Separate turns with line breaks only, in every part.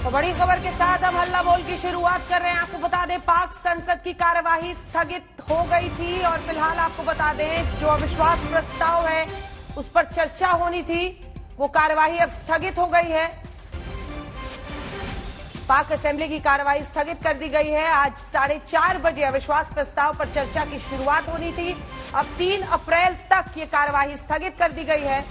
तो बड़ी खबर के साथ अब हल्ला बोल की शुरुआत कर रहे हैं। आपको बता दें, पाक संसद की कार्यवाही स्थगित हो गई थी और फिलहाल आपको बता दें जो अविश्वास प्रस्ताव है उस पर चर्चा होनी थी, वो कार्यवाही अब स्थगित हो गई है। पाक असेंबली की कार्यवाही स्थगित कर दी गई है। आज 4:30 बजे अविश्वास प्रस्ताव पर चर्चा की शुरुआत होनी थी। अब 3 अप्रैल तक ये कार्यवाही स्थगित कर दी गई है।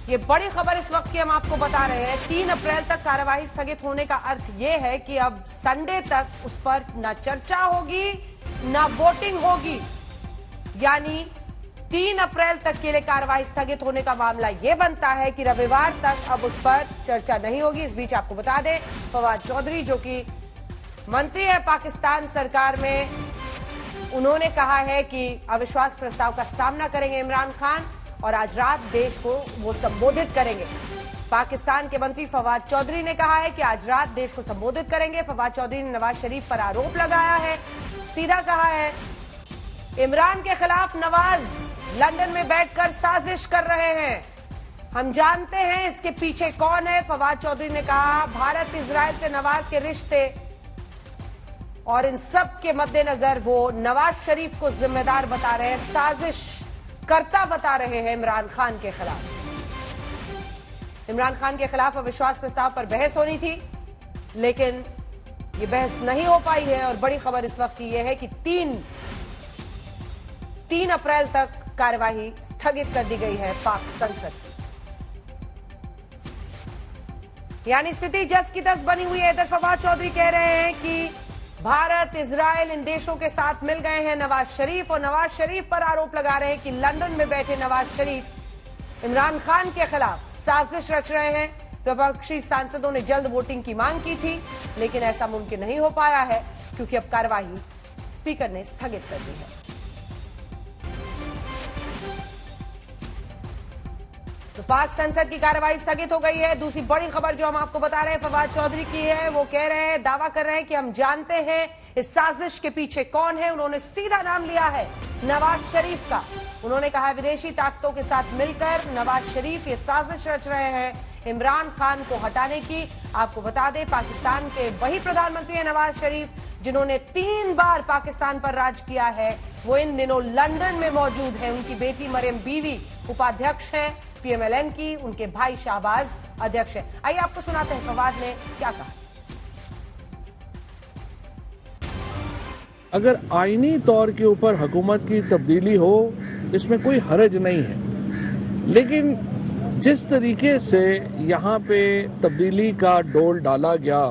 ये बड़ी खबर इस वक्त की हम आपको बता रहे हैं। 3 अप्रैल तक कार्यवाही स्थगित होने का अर्थ ये है कि अब संडे तक उस पर न चर्चा होगी न वोटिंग होगी, यानी 3 अप्रैल तक के लिए कार्यवाही स्थगित होने का मामला ये बनता है कि रविवार तक अब उस पर चर्चा नहीं होगी। इस बीच आपको बता दें, फवाद चौधरी जो कि मंत्री है पाकिस्तान सरकार में, उन्होंने कहा है कि अविश्वास प्रस्ताव का सामना करेंगे इमरान खान और आज रात देश को वो संबोधित करेंगे। पाकिस्तान के मंत्री फवाद चौधरी ने कहा है कि आज रात देश को संबोधित करेंगे। फवाद चौधरी ने नवाज शरीफ पर आरोप लगाया है, सीधा कहा है इमरान के खिलाफ नवाज लंदन में बैठकर साजिश कर रहे हैं, हम जानते हैं इसके पीछे कौन है। फवाद चौधरी ने कहा भारत इजराइल से नवाज के रिश्ते और इन सब के मद्देनजर वो नवाज शरीफ को जिम्मेदार बता रहे हैं, साजिश करता बता रहे हैं इमरान खान के खिलाफ। इमरान खान के खिलाफ अविश्वास प्रस्ताव पर बहस होनी थी, लेकिन ये बहस नहीं हो पाई है और बड़ी खबर इस वक्त की यह है कि 3 अप्रैल तक कार्यवाही स्थगित कर दी गई है पाक संसद की। यानी स्थिति जस की तस बनी हुई है। इधर फवाद चौधरी कह रहे हैं कि भारत, इजराइल इन देशों के साथ मिल गए हैं नवाज शरीफ, और नवाज शरीफ पर आरोप लगा रहे हैं कि लंदन में बैठे नवाज शरीफ इमरान खान के खिलाफ साजिश रच रहे हैं। विपक्षी सांसदों ने जल्द वोटिंग की मांग की थी, लेकिन ऐसा मुमकिन नहीं हो पाया है क्योंकि अब कार्यवाही स्पीकर ने स्थगित कर दी है। तो पाक संसद की कार्यवाही स्थगित हो गई है। दूसरी बड़ी खबर जो हम आपको बता रहे हैं फवाद चौधरी की है, वो कह रहे हैं, दावा कर रहे हैं कि हम जानते हैं इस साजिश के पीछे कौन है। उन्होंने सीधा नाम लिया है नवाज शरीफ का। उन्होंने कहा विदेशी ताकतों के साथ मिलकर नवाज शरीफ ये साजिश रच रहे हैं इमरान खान को हटाने की। आपको बता दें, पाकिस्तान के वही प्रधानमंत्री है नवाज शरीफ जिन्होंने 3 बार पाकिस्तान पर राज किया है, वो इन दिनों लंदन में मौजूद है। उनकी बेटी मरियम बीवी उपाध्यक्ष है PMLN की, उनके भाई शाहबाज अध्यक्ष है। आइए आपको सुनाते हैं फवाद ने क्या कहा।
अगर आईनी तौर के ऊपर हुकूमत की तब्दीली हो, इसमें कोई हर्ज नहीं है, लेकिन जिस तरीके से यहाँ पे तब्दीली का डोल डाला गया,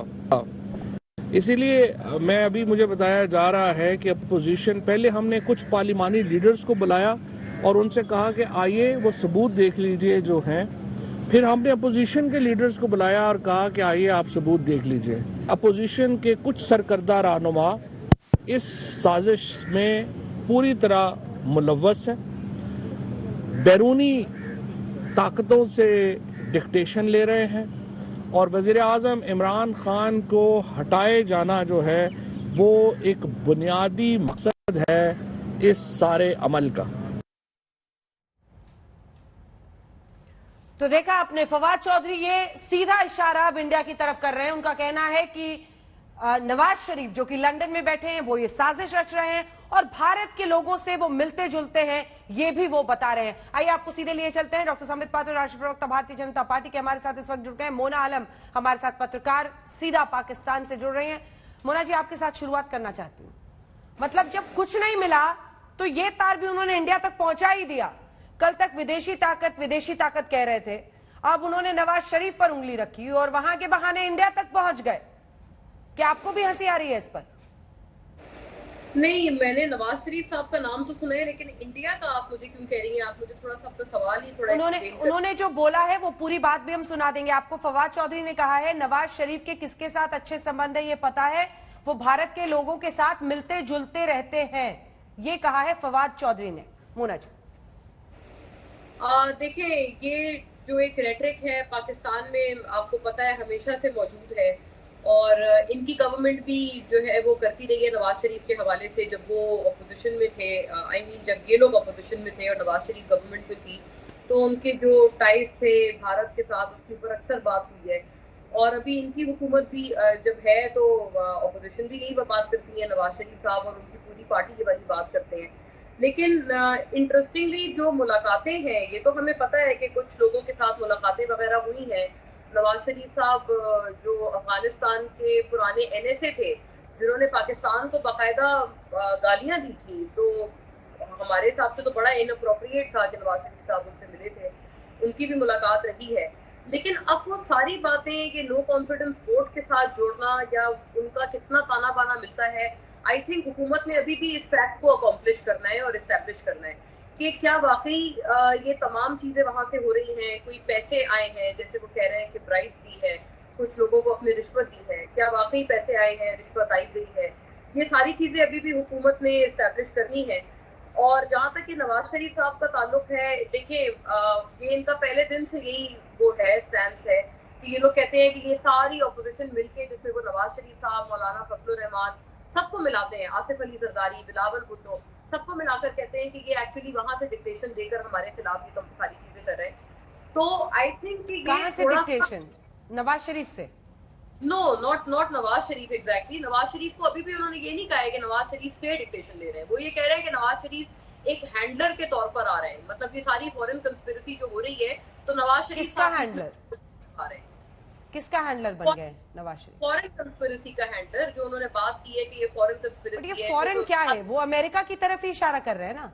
इसीलिए मुझे बताया जा रहा है कि अपोजिशन, पहले हमने कुछ पार्लिमानी लीडर्स को बुलाया और उनसे कहा कि आइए वो सबूत देख लीजिए जो हैं। फिर हमने अपोजिशन के लीडर्स को बुलाया और कहा कि आइए आप सबूत देख लीजिए। अपोजिशन के कुछ सरकर्दा रहनुमा इस साजिश में पूरी तरह मुलव्वस है, बैरूनी ताकतों से डिक्टेशन ले रहे हैं और वज़ीर आज़म इमरान खान को हटाए जाना जो है वो एक बुनियादी मकसद है इस सारे अमल का।
तो देखा आपने, फवाद चौधरी ये सीधा इशारा अब इंडिया की तरफ कर रहे हैं। उनका कहना है कि नवाज शरीफ जो कि लंदन में बैठे हैं वो ये साजिश रच रहे हैं और भारत के लोगों से वो मिलते जुलते हैं, ये भी वो बता रहे हैं। आइए आपको सीधे लिए चलते हैं। डॉक्टर संबित पात्र, राष्ट्रीय प्रवक्ता भारतीय जनता पार्टी के हमारे साथ इस वक्त जुड़ गए हैं। मोना आलम हमारे साथ पत्रकार सीधा पाकिस्तान से जुड़ रही हैं। मोना जी, आपके साथ शुरुआत करना चाहती हूँ। मतलब जब कुछ नहीं मिला तो ये तार भी उन्होंने इंडिया तक पहुंचा ही दिया। कल तक विदेशी ताकत कह रहे थे, अब उन्होंने नवाज शरीफ पर उंगली रखी और वहां के बहाने इंडिया तक पहुंच गए। क्या आपको भी हंसी आ रही है इस पर?
नहीं, मैंने नवाज शरीफ साहब का नाम तो सुना है, लेकिन इंडिया का आप मुझे क्यों कह रही हैं? आप मुझे थोड़ा सा अपना सवाल ही थोड़ा
उन्होंने जो बोला है वो पूरी बात भी हम सुना देंगे आपको। फवाद चौधरी ने कहा है नवाज शरीफ के किसके साथ अच्छे संबंध है ये पता है, वो भारत के लोगों के साथ मिलते जुलते रहते हैं, ये कहा है फवाद चौधरी ने। मोना जी,
देखिए, ये जो एक रेटरिक है पाकिस्तान में, आपको पता है हमेशा से मौजूद है और इनकी गवर्नमेंट भी जो है वो करती रही है नवाज शरीफ के हवाले से। जब वो अपोजिशन में थे, जब ये लोग अपोजिशन में थे और नवाज शरीफ गवर्नमेंट में थी, तो उनके जो टाइज थे भारत के साथ उसके ऊपर अक्सर बात हुई है। और अभी इनकी हुकूमत भी जब है तो अपोजिशन भी यही बात करती है, नवाज शरीफ साहब और उनकी पूरी पार्टी ये वाली बात करते हैं। लेकिन इंटरेस्टिंगली जो मुलाकातें हैं, ये तो हमें पता है कि कुछ लोगों के साथ मुलाकातें वगैरह हुई हैं। नवाज शरीफ साहब जो अफगानिस्तान के पुराने NSA थे, जिन्होंने पाकिस्तान को बाकायदा गालियां दी थी, तो हमारे हिसाब से तो बड़ा इनअप्रोप्रिएट था कि नवाज शरीफ साहब उनसे मिले थे, उनकी भी मुलाकात रही है। लेकिन अब वो सारी बातें कि नो कॉन्फिडेंस वोट के साथ जोड़ना या उनका कितना ताना बाना मिलता है, आई थिंक हुकूमत ने अभी भी इस फैक्ट को अकॉम्प्लिश करना है और इस्टेब्लिश करना है कि क्या वाकई ये तमाम चीजें वहां से हो रही हैं, कोई पैसे आए हैं, जैसे वो कह रहे हैं कि ब्राइब दी है, कुछ लोगों को अपनी रिश्वत दी है, क्या वाकई पैसे आए हैं, रिश्वत आई गई है, ये सारी चीजें अभी भी हुकूमत ने इस्टेब्लिश करनी है। और जहाँ तक कि नवाज शरीफ साहब का ताल्लुक है, देखिए ये इनका पहले दिन से यही वो है, स्टैंड है कि ये लोग कहते हैं कि ये सारी ऑपोजिशन मिलके, जिसमें वो नवाज शरीफ साहब, मौलाना फजलुर रहमान, सबको मिलाते हैं, आसिफ अली जरदारी, बिलावल भुट्टो, सबको मिलाकर कहते हैं कि ये एक्चुअली वहां से डिक्टेशन देकर हमारे खिलाफ ये सारी चीजें कर रहे हैं। तो आई थिंक कि
कहां से डिक्टेशन? नवाज शरीफ से?
No, not Nawaz Sharif exactly. Nawaz Sharif को अभी भी उन्होंने ये नहीं कहा है कि नवाज शरीफ से डिक्टेशन ले रहे हैं, वो ये कह रहे हैं कि नवाज शरीफ एक हैंडलर के तौर पर आ रहे हैं। मतलब ये सारी फॉरेन कंस्पिरेसी जो हो रही है, तो नवाज शरीफ
किसका हैंडलर
आ रहे हैं?
किसका हैंडलर बन गए नवाज शरीफ?
फॉरेन कंस्पिरेसी का हैंडलर, जो उन्होंने बात की है कि ये फॉरेन कंस्पिरेसी है।
ये फॉरेन क्या है? वो अमेरिका की तरफ ही इशारा कर रहे हैं ना,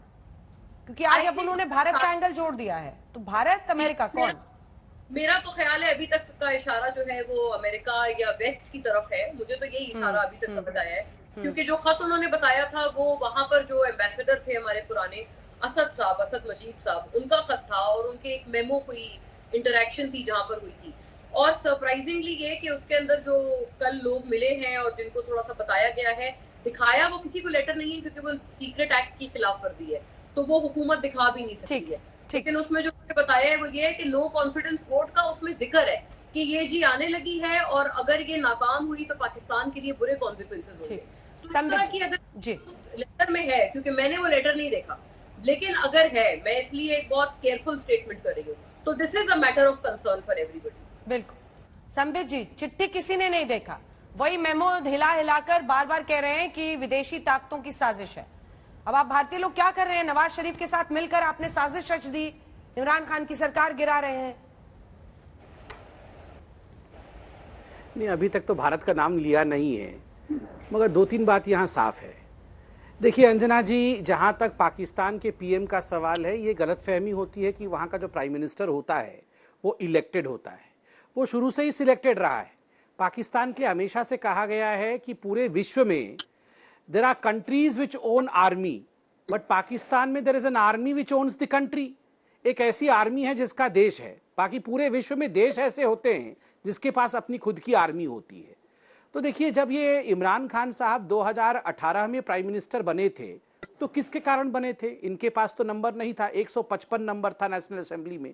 क्योंकि आज अब उन्होंने भारत का एंगल जोड़ दिया है, तो भारत अमेरिका कौन?
मेरा तो ख्याल है अभी तक का इशारा जो है वो अमेरिका या वेस्ट की तरफ है, मुझे तो यही इशारा अभी तक समझ आया है। क्योंकि जो खत उन्होंने बताया था वो वहां पर जो एम्बेसडर थे हमारे पुराने, असद साहब, असद मजीद साहब, उनका खत था और उनके एक मेमो कोई इंटरेक्शन थी जहां पर हुई थी। और सरप्राइजिंगली ये कि उसके अंदर जो कल लोग मिले हैं और जिनको थोड़ा सा बताया गया है, दिखाया वो किसी को लेटर नहीं है, क्योंकि वो सीक्रेट एक्ट की खिलाफ वर्जी है, तो वो हुकूमत दिखा भी नहीं सकती है। लेकिन उसमें जो बताया है वो ये है कि नो कॉन्फिडेंस वोट का उसमें जिक्र है कि ये जी आने लगी है और अगर ये नाकाम हुई तो पाकिस्तान के लिए बुरे कॉन्सिक्वेंसेज होंगे। तो इस तरह की अगर लेटर में है, क्योंकि मैंने वो लेटर नहीं देखा, लेकिन अगर है, मैं इसलिए एक बहुत केयरफुल स्टेटमेंट कर रही हूँ, तो this is a matter of concern for everybody.
बिल्कुल संबित जी, चिट्ठी किसी ने नहीं देखा, वही मेमो हिला हिलाकर बार बार कह रहे हैं कि विदेशी ताकतों की साजिश है। अब आप भारतीय लोग क्या कर रहे हैं? नवाज शरीफ के साथ मिलकर आपने साजिश रच दी, इमरान खान की सरकार गिरा रहे हैं।
नहीं, अभी तक तो भारत का नाम लिया नहीं है, मगर दो तीन बात यहाँ साफ है। देखिए अंजना जी, जहाँ तक पाकिस्तान के PM का सवाल है, ये गलतफहमी होती है कि वहाँ का जो प्राइम मिनिस्टर होता है वो इलेक्टेड होता है। वो शुरू से ही सिलेक्टेड रहा है। पाकिस्तान के हमेशा से कहा गया है कि पूरे विश्व में there are countries which own army, but Pakistan में there is an army which owns the country. एक ऐसी आर्मी है जिसका देश है, बाकी पूरे विश्व में देश ऐसे होते हैं जिसके पास अपनी खुद की आर्मी होती है। तो देखिए, जब ये इमरान खान साहब 2018 में प्राइम मिनिस्टर बने थे तो किसके कारण बने थे? इनके पास तो नंबर नहीं था, 155 नंबर था नेशनल असेंबली में।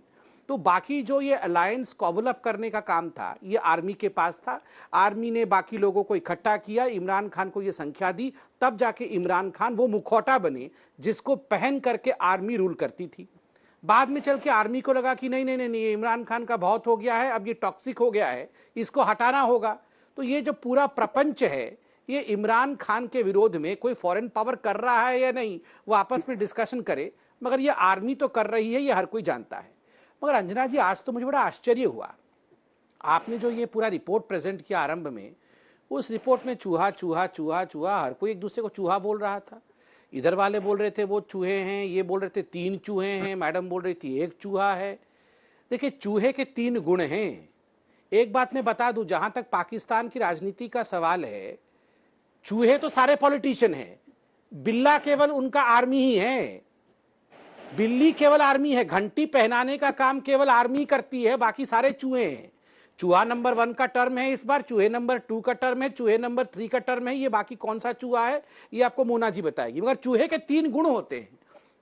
तो बाकी जो ये अलायंस कॉबल अप करने का काम था, ये आर्मी के पास था। आर्मी ने बाकी लोगों को इकट्ठा किया, इमरान खान को ये संख्या दी, तब जाके इमरान खान वो मुखौटा बने जिसको पहन करके आर्मी रूल करती थी। बाद में चल के आर्मी को लगा कि नहीं नहीं नहीं, ये इमरान खान का बहुत हो गया है, अब ये टॉक्सिक हो गया है, इसको हटाना होगा। तो ये जो पूरा प्रपंच है, ये इमरान खान के विरोध में कोई फॉरेन पावर कर रहा है या नहीं, वो आपस में डिस्कशन करे, मगर ये आर्मी तो कर रही है, ये हर कोई जानता है। मगर अंजना जी, आज तो मुझे बड़ा आश्चर्य हुआ, आपने जो ये पूरा रिपोर्ट प्रेजेंट किया आरंभ में, उस रिपोर्ट में चूहा चूहा चूहा चूहा, हर कोई एक दूसरे को चूहा बोल रहा था। इधर वाले बोल रहे थे वो चूहे हैं, ये बोल रहे थे 3 चूहे हैं, मैडम बोल रही थी 1 चूहा है। देखिए, चूहे के 3 गुण हैं। एक बात मैं बता दूं, जहां तक पाकिस्तान की राजनीति का सवाल है, चूहे तो सारे पॉलिटिशियन हैं, बिल्ला केवल उनका आर्मी ही है। बिल्ली केवल आर्मी है, घंटी पहनाने का काम केवल आर्मी करती है, बाकी सारे चूहे हैं। चूहा नंबर 1 का टर्म है इस बार, चूहे नंबर 2 का टर्म है, चूहे नंबर 3 का टर्म है। ये बाकी कौन सा चूहा है ये आपको मोना जी बताएगी। मगर चूहे के 3 गुण होते हैं।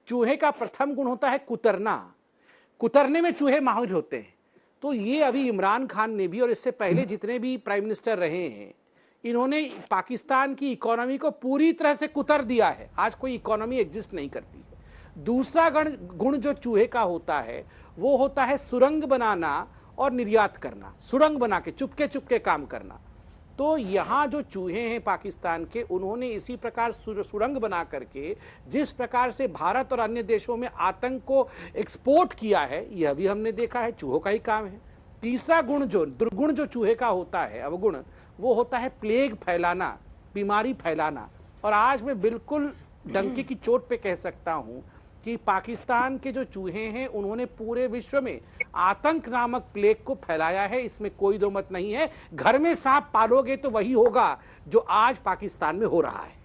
चूहे का प्रथम गुण होता है कुतरना, कुतरने में चूहे माहिर होते हैं। तो ये अभी इमरान खान ने भी और इससे पहले जितने भी प्राइम मिनिस्टर रहे हैं, इन्होंने पाकिस्तान की इकोनॉमी को पूरी तरह से कुतर दिया है। आज कोई इकोनॉमी एग्जिस्ट नहीं करती है। दूसरा गुण जो चूहे का होता है वो होता है सुरंग बनाना और निर्यात करना, सुरंग बना के चुपके चुपके काम करना। तो यहाँ जो चूहे हैं पाकिस्तान के, उन्होंने इसी प्रकार सुरंग बना करके जिस प्रकार से भारत और अन्य देशों में आतंक को एक्सपोर्ट किया है, यह भी हमने देखा है, चूहों का ही काम है। तीसरा गुण जो दुर्गुण जो चूहे का होता है, अवगुण, वो होता है प्लेग फैलाना, बीमारी फैलाना। और आज मैं बिल्कुल डंके की चोट पे कह सकता हूं कि पाकिस्तान के जो चूहे हैं उन्होंने पूरे विश्व में आतंक नामक प्लेग को फैलाया है, इसमें कोई दो मत नहीं है। घर में सांप पालोगे तो वही होगा जो आज पाकिस्तान में हो रहा है।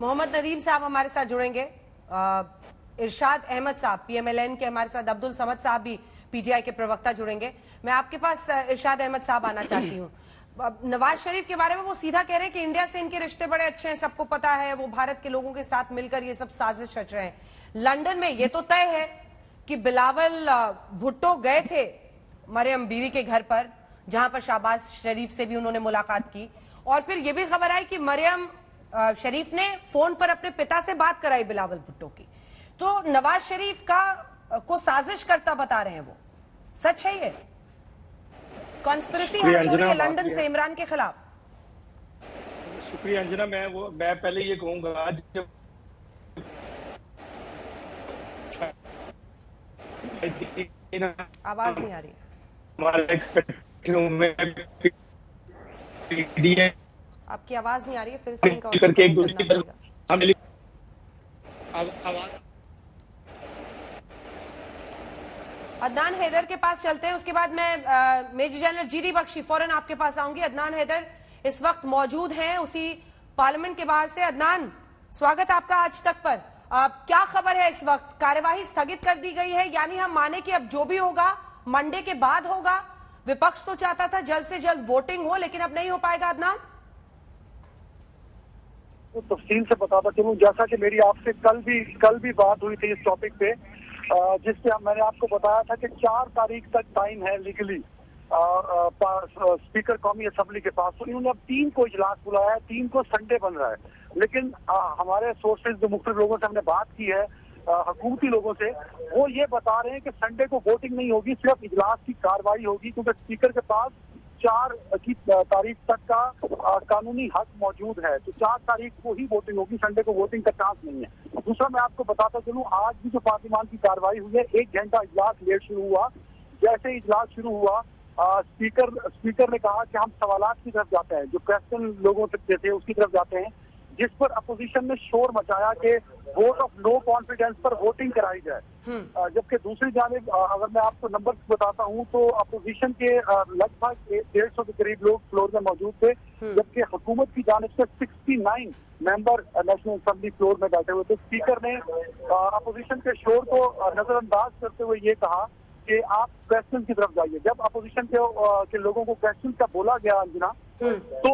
मोहम्मद नदीम साहब हमारे साथ जुड़ेंगे, इरशाद अहमद साहब पीएमएलएन के हमारे साथ, अब्दुल समद साहब भी पीटीआई के प्रवक्ता जुड़ेंगे। मैं आपके पास इरशाद अहमद साहब आना चाहती हूँ। नवाज शरीफ के बारे में वो सीधा कह रहे हैं कि इंडिया से इनके रिश्ते बड़े अच्छे हैं, सबको पता है, वो भारत के लोगों के साथ मिलकर ये सब साजिश रच रहे हैं। लंदन में ये तो तय है कि बिलावल भुट्टो गए थे मरियम बीवी के घर पर, जहां पर शहबाज शरीफ से भी उन्होंने मुलाकात की, और फिर ये भी खबर आई कि मरियम शरीफ ने फोन पर अपने पिता से बात कराई बिलावल भुट्टो की। तो नवाज शरीफ को साजिश करता बता रहे हैं वो, सच है ये? कॉन्स्पिरेसी है लंदन से इमरान के खिलाफ।
शुक्रिया अंजना। मैं पहले ये कहूंगा, जब
आवाज नहीं आ रही
हमारे
आपकी आवाज नहीं आ रही है, फिर से इनका
करके एक दूसरे की आवाज।
अदनान हैदर के पास चलते हैं, उसके बाद मैं मेजर जनरल जीडी बख्शी फौरन आपके पास आऊंगी। अदनान हैदर इस वक्त मौजूद हैं उसी पार्लियामेंट के बाहर से। अदनान, स्वागत आपका आज तक पर। क्या खबर है इस वक्त? कार्यवाही स्थगित कर दी गई है, यानी हम माने कि अब जो भी होगा मंडे के बाद होगा। विपक्ष तो चाहता था जल्द से जल्द वोटिंग हो, लेकिन अब नहीं हो पाएगा। अदनान,
तो तफसील से बताता चलूं, जैसा कि मेरी आपसे कल भी बात हुई थी इस टॉपिक पे, जिससे मैंने आपको बताया था कि 4 तारीख तक टाइम है लीगली स्पीकर कौमी असेंबली के पास। तो इन्होंने अब 3 को इजलास बुलाया है, 3 को संडे बन रहा है। लेकिन हमारे सोर्सेज जो मुख्तलिफ लोगों से हमने बात की है, हुकूमती लोगों से, वो ये बता रहे हैं कि संडे को वोटिंग नहीं होगी, सिर्फ इजलास की कार्रवाई होगी, क्योंकि स्पीकर के पास 4 की तारीख तक का कानूनी हक मौजूद है। तो 4 तारीख को ही वोटिंग होगी, संडे को वोटिंग का चांस नहीं है। दूसरा मैं आपको बताता चलूं, आज भी जो पार्लियामान की कार्रवाई हुई है, 1 घंटा इजलास लेट शुरू हुआ। जैसे इजलास शुरू हुआ, स्पीकर ने कहा कि हम सवालात की तरफ जाते हैं, जो क्वेश्चन लोगों से थे उसकी तरफ जाते हैं, जिस पर अपोजिशन ने शोर मचाया कि वोट ऑफ नो कॉन्फिडेंस पर वोटिंग कराई जाए। जबकि दूसरी जानिब अगर मैं आपको नंबर बताता हूं तो अपोजिशन के लगभग 150 के करीब लोग फ्लोर में मौजूद थे, जबकि हुकूमत की जानिब से 69 मेंबर नेशनल असेंबली फ्लोर में बैठे हुए थे। स्पीकर ने अपोजिशन के शोर को नजरअंदाज करते हुए ये कहा कि आप क्वेश्चन की तरफ जाइए। जब अपोजिशन के लोगों को क्वेश्चन का बोला गया अंजना, तो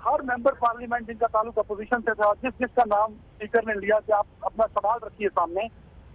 हर मेंबर पार्लियामेंट जिनका ताल्लुक अपोजिशन से था, जिसका नाम स्पीकर ने लिया कि आप अपना सवाल रखिए सामने,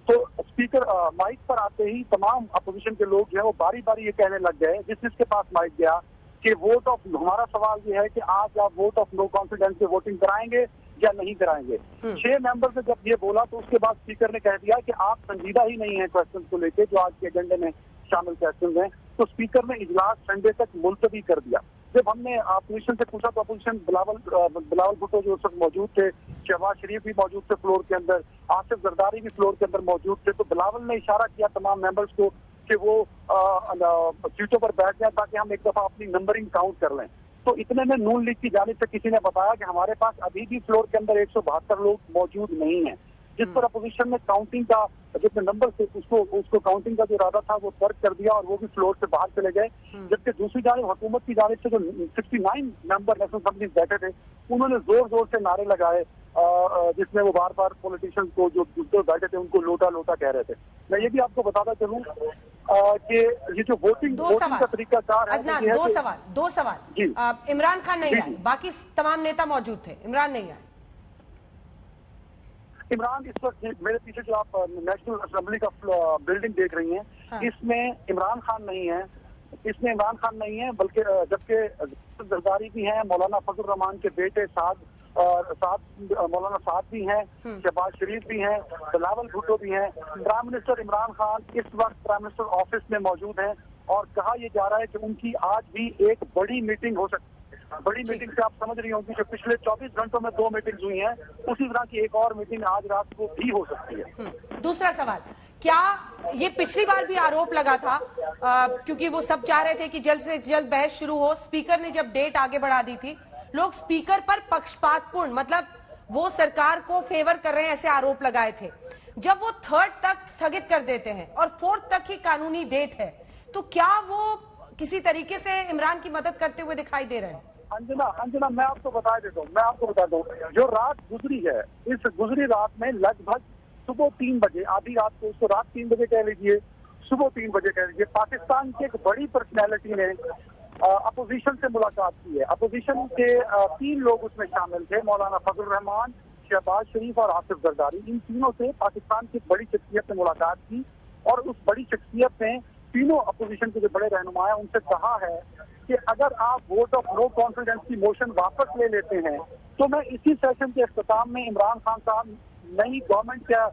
तो स्पीकर माइक पर आते ही तमाम अपोजिशन के लोग जो है वो बारी बारी ये कहने लग गए, जिसके पास माइक गया, कि वोट ऑफ, हमारा सवाल ये है कि आज आप वोट ऑफ नो कॉन्फिडेंस से वोटिंग कराएंगे या नहीं कराएंगे। 6 मेंबर ने जब ये बोला तो उसके बाद स्पीकर ने कह दिया कि आप संजीदा ही नहीं है क्वेश्चन को लेके, जो आज के एजेंडे में शामिल क्वेश्चन हैं। तो स्पीकर ने इजलास संडे तक मुलतवी कर दिया। जब हमने अपोजिशन से पूछा तो अपोजिशन बिलावल भुट्टो जो उस वक्त मौजूद थे, शहबाज शरीफ भी मौजूद थे फ्लोर के अंदर, आसिफ जरदारी भी फ्लोर के अंदर मौजूद थे। तो बिलावल ने इशारा किया तमाम मेंबर्स को कि वो सीटों पर बैठ जाए ताकि हम एक दफा अपनी नंबरिंग काउंट कर लें। तो इतने में नून लीग की जानिब से किसी ने बताया कि हमारे पास अभी भी फ्लोर के अंदर 172 लोग मौजूद नहीं है, जिस पर अपोजिशन ने काउंटिंग का जितने नंबर थे उसको काउंटिंग का जो इरादा था वो तर्क कर दिया और वो भी फ्लोर से बाहर चले गए। जबकि दूसरी जानिब हुकूमत की जानिब से जो 69 मेंबर नेशनल असेंबली बैठे थे, उन्होंने जोर जोर से नारे लगाए, जिसमें वो बार बार पॉलिटिशियंस को जो बैठे थे उनको लोटा लोटा कह रहे थे। मैं ये भी आपको बताता चलूं कि ये जो वोटिंग का तरीकाकार है,
दो सवाल। इमरान खान नहीं आए, बाकी तमाम नेता मौजूद थे, इमरान नहीं आए।
इमरान इस वक्त मेरे पीछे जो आप नेशनल असेंबली का बिल्डिंग देख रही हैं, हाँ। इसमें इमरान खान नहीं है, बल्कि जबकि जरदारी भी हैं, मौलाना फजल रहमान के बेटे मौलाना साद भी हैं, शहबाज शरीफ भी हैं, बिलावल भुट्टो भी हैं। प्राइम मिनिस्टर इमरान खान इस वक्त प्राइम मिनिस्टर ऑफिस में मौजूद हैं और कहा यह जा रहा है कि उनकी आज भी एक बड़ी मीटिंग हो सकती है। बड़ी मीटिंग से आप समझ रही होंगी जो पिछले 24 घंटों में 2 मीटिंग्स हुई हैं, उसी तरह की एक और मीटिंग आज रात को भी हो सकती है।
दूसरा सवाल, क्या ये पिछली बार भी आरोप लगा था क्योंकि वो सब चाह रहे थे कि जल्द से जल्द बहस शुरू हो, स्पीकर ने जब डेट आगे बढ़ा दी थी, लोग स्पीकर पर पक्षपातपूर्ण, मतलब वो सरकार को फेवर कर रहे हैं ऐसे आरोप लगाए थे। जब वो 3rd तक स्थगित कर देते हैं और 4th तक ही कानूनी डेट है, तो क्या वो किसी तरीके से इमरान की मदद करते हुए दिखाई दे रहे हैं?
अंजना मैं आपको बता देता हूँ, जो रात गुजरी है, इस गुजरी रात में लगभग सुबह 3 बजे, आधी रात को, उसको रात 3 बजे कह लीजिए, सुबह 3 बजे कह लीजिए, पाकिस्तान की एक बड़ी पर्सनैलिटी ने अपोजिशन से मुलाकात की है। अपोजिशन के 3 लोग उसमें शामिल थे, मौलाना फजल रहमान, शहबाज शरीफ और आसिफ जरदारी। इन तीनों से पाकिस्तान की बड़ी शख्सियत ने मुलाकात की और उस बड़ी शख्सियत ने तीनों अपोजिशन के जो बड़े रहनुमा हैं उनसे कहा है कि अगर आप वोट ऑफ नो कॉन्फिडेंस की मोशन वापस ले लेते हैं तो मैं इसी सेशन के इख्तिताम में इमरान खान साहब नई गवर्नमेंट का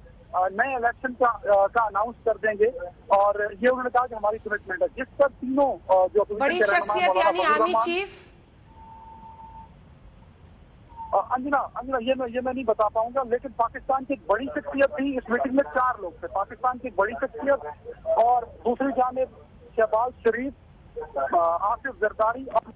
नए इलेक्शन का अनाउंस कर देंगे। और ये उन्होंने कहा कि हमारी कमिटमेंट है, जिस पर तीनों जो
बड़ी शख्सियत यानी आर्मी चीफ।
अंजना ये मैं नहीं बता पाऊंगा, लेकिन पाकिस्तान की एक बड़ी शख्सियत थी इस मीटिंग में। 4 लोग थे, पाकिस्तान की एक बड़ी शख्सियत और दूसरी जानिब शहबाज शरीफ, आसिफ जरदारी और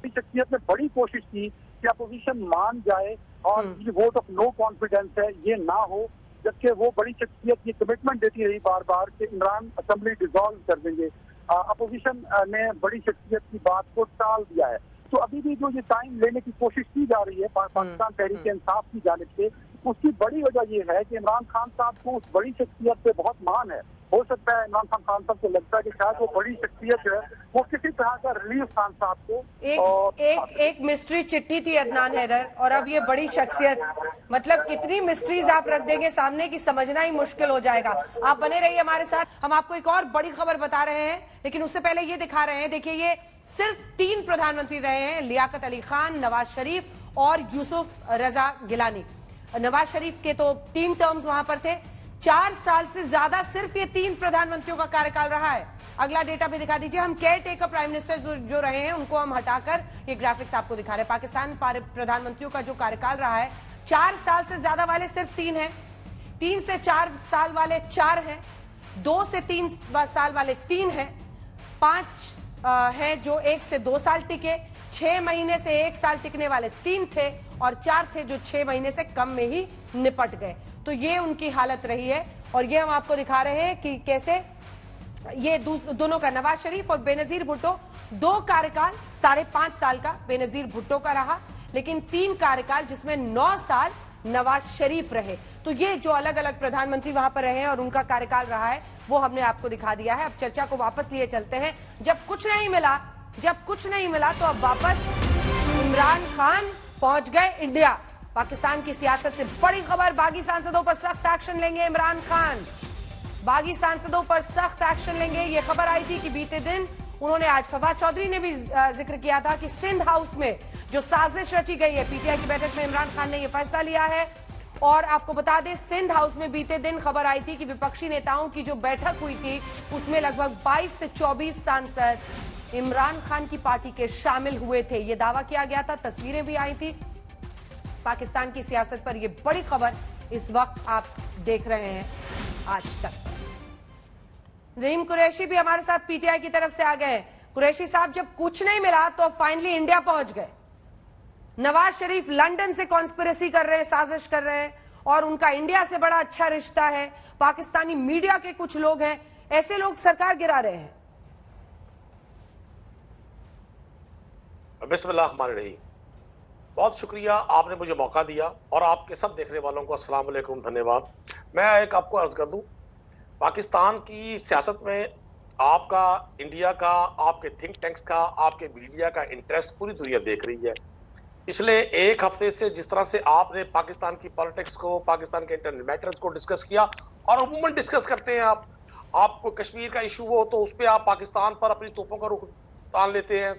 शख्सियत ने बड़ी कोशिश की कि अपोजिशन मान जाए और ये वोट ऑफ नो कॉन्फिडेंस है ये ना हो, जबकि वो बड़ी शख्सियत ये कमिटमेंट देती रही बार बार कि इमरान असेंबली डिसॉल्व कर देंगे। अपोजिशन ने बड़ी शख्सियत की बात को टाल दिया है। तो अभी भी जो ये टाइम लेने की कोशिश की जा रही है पाकिस्तान तहरीक इंसाफ की जानिब से, उसकी बड़ी वजह ये है कि इमरान खान साहब को उस बड़ी शख्सियत पे बहुत मान है। हो सकता है इमरान खान साहब को लगता है कि शायद वो बड़ी शख्सियत है, वो किसी तरह का रिलीफ खान साहब को
एक मिस्ट्री चिट्ठी थी अदनान हैदर, और अब ये बड़ी शख्सियत, मतलब कितनी मिस्ट्रीज आप रख देंगे सामने की समझना ही मुश्किल हो जाएगा। आप बने रहिए हमारे साथ, हम आपको एक और बड़ी खबर बता रहे हैं, लेकिन उससे पहले ये दिखा रहे हैं। देखिए, ये सिर्फ 3 प्रधानमंत्री रहे हैं, लियाकत अली खान, नवाज शरीफ और यूसुफ रजा गिलानी। नवाज शरीफ के तो 3 टर्म्स वहां पर थे। 4 साल से ज्यादा सिर्फ ये 3 प्रधानमंत्रियों का कार्यकाल रहा है। अगला डेटा भी दिखा दीजिए। हम केयर टेकर प्राइम मिनिस्टर जो रहे हैं उनको हम हटाकर ये ग्राफिक्स आपको दिखा रहे हैं। पाकिस्तान प्रधानमंत्रियों का जो कार्यकाल रहा है, 4 साल से ज्यादा वाले सिर्फ 3 हैं, 3 से 4 साल वाले 4 हैं, 2 से 3 साल वाले 3 हैं, 5 हैं जो 1 से 2 साल टिके, 6 महीने से 1 साल टिकने वाले 3 थे और 4 थे जो 6 महीने से कम में ही निपट गए। तो ये उनकी हालत रही है और ये हम आपको दिखा रहे हैं कि कैसे ये दोनों का, नवाज शरीफ और बेनजीर भुट्टो, 2 कार्यकाल 5.5 साल का बेनजीर भुट्टो का रहा, लेकिन 3 कार्यकाल जिसमें 9 साल नवाज शरीफ रहे। तो ये जो अलग अलग प्रधानमंत्री वहां पर रहे हैं और उनका कार्यकाल रहा है वो हमने आपको दिखा दिया है। अब चर्चा को वापस लिए चलते हैं। जब कुछ नहीं मिला तो अब वापस इमरान खान पहुंच गए इंडिया। पाकिस्तान की सियासत से बड़ी खबर, बागी सांसदों पर सख्त एक्शन लेंगे इमरान खान, बागी सांसदों पर सख्त एक्शन लेंगे। ये खबर आई थी कि बीते दिन उन्होंने, आज फवाद चौधरी ने भी जिक्र किया था कि सिंध हाउस में जो साजिश रची गई है, पीटीआई की बैठक में इमरान खान ने यह फैसला लिया है। और आपको बता दें, सिंध हाउस में बीते दिन खबर आई थी कि विपक्षी नेताओं की जो बैठक हुई थी उसमें लगभग 22 से 24 सांसद इमरान खान की पार्टी के शामिल हुए थे। ये दावा किया गया था, तस्वीरें भी आई थी। पाकिस्तान की सियासत पर यह बड़ी खबर इस वक्त आप देख रहे हैं आज तक। रहीम कुरैशी भी हमारे साथ पीटीआई की तरफ से आ गए हैं। कुरैशी साहब, जब कुछ नहीं मिला तो फाइनली इंडिया पहुंच गए। नवाज शरीफ लंदन से कॉन्स्पिरेसी कर रहे हैं, साजिश कर रहे हैं, और उनका इंडिया से बड़ा अच्छा रिश्ता है। पाकिस्तानी मीडिया के कुछ लोग हैं, ऐसे लोग सरकार गिरा रहे हैं।
बिस्मिल्लाहिर्रहमानिर्रहीम। बहुत शुक्रिया, आपने मुझे मौका दिया और आपके सब देखने वालों को अस्सलाम वालेकुम, धन्यवाद। मैं एक आपको अर्ज कर दूं, पाकिस्तान की सियासत में आपका, इंडिया का, आपके थिंक टैंक्स का, आपके मीडिया का इंटरेस्ट पूरी दुनिया देख रही है। पिछले 1 हफ्ते से जिस तरह से आपने पाकिस्तान की पॉलिटिक्स को, पाकिस्तान के इंटरनल मैटर्स को डिस्कस किया, और अमूमन डिस्कस करते हैं आपको कश्मीर का इशू हो तो उस पर आप पाकिस्तान पर अपनी तोपों का रुख तान लेते हैं।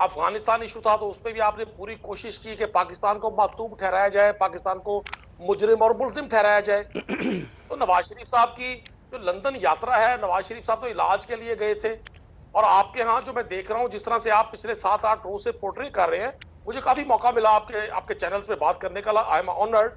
अफगानिस्तान इशू था तो उस पर भी आपने पूरी कोशिश की कि पाकिस्तान को मातूब ठहराया जाए, पाकिस्तान को मुजरिम और मुल्जिम ठहराया जाए। तो नवाज शरीफ साहब की जो लंदन यात्रा है, नवाज शरीफ साहब तो इलाज के लिए गए थे, और आपके यहाँ जो मैं देख रहा हूँ जिस तरह से आप पिछले 7-8 रोज से पोर्ट्रे कर रहे हैं, मुझे काफी मौका मिला आपके चैनल्स पे बात करने का। I am honoured.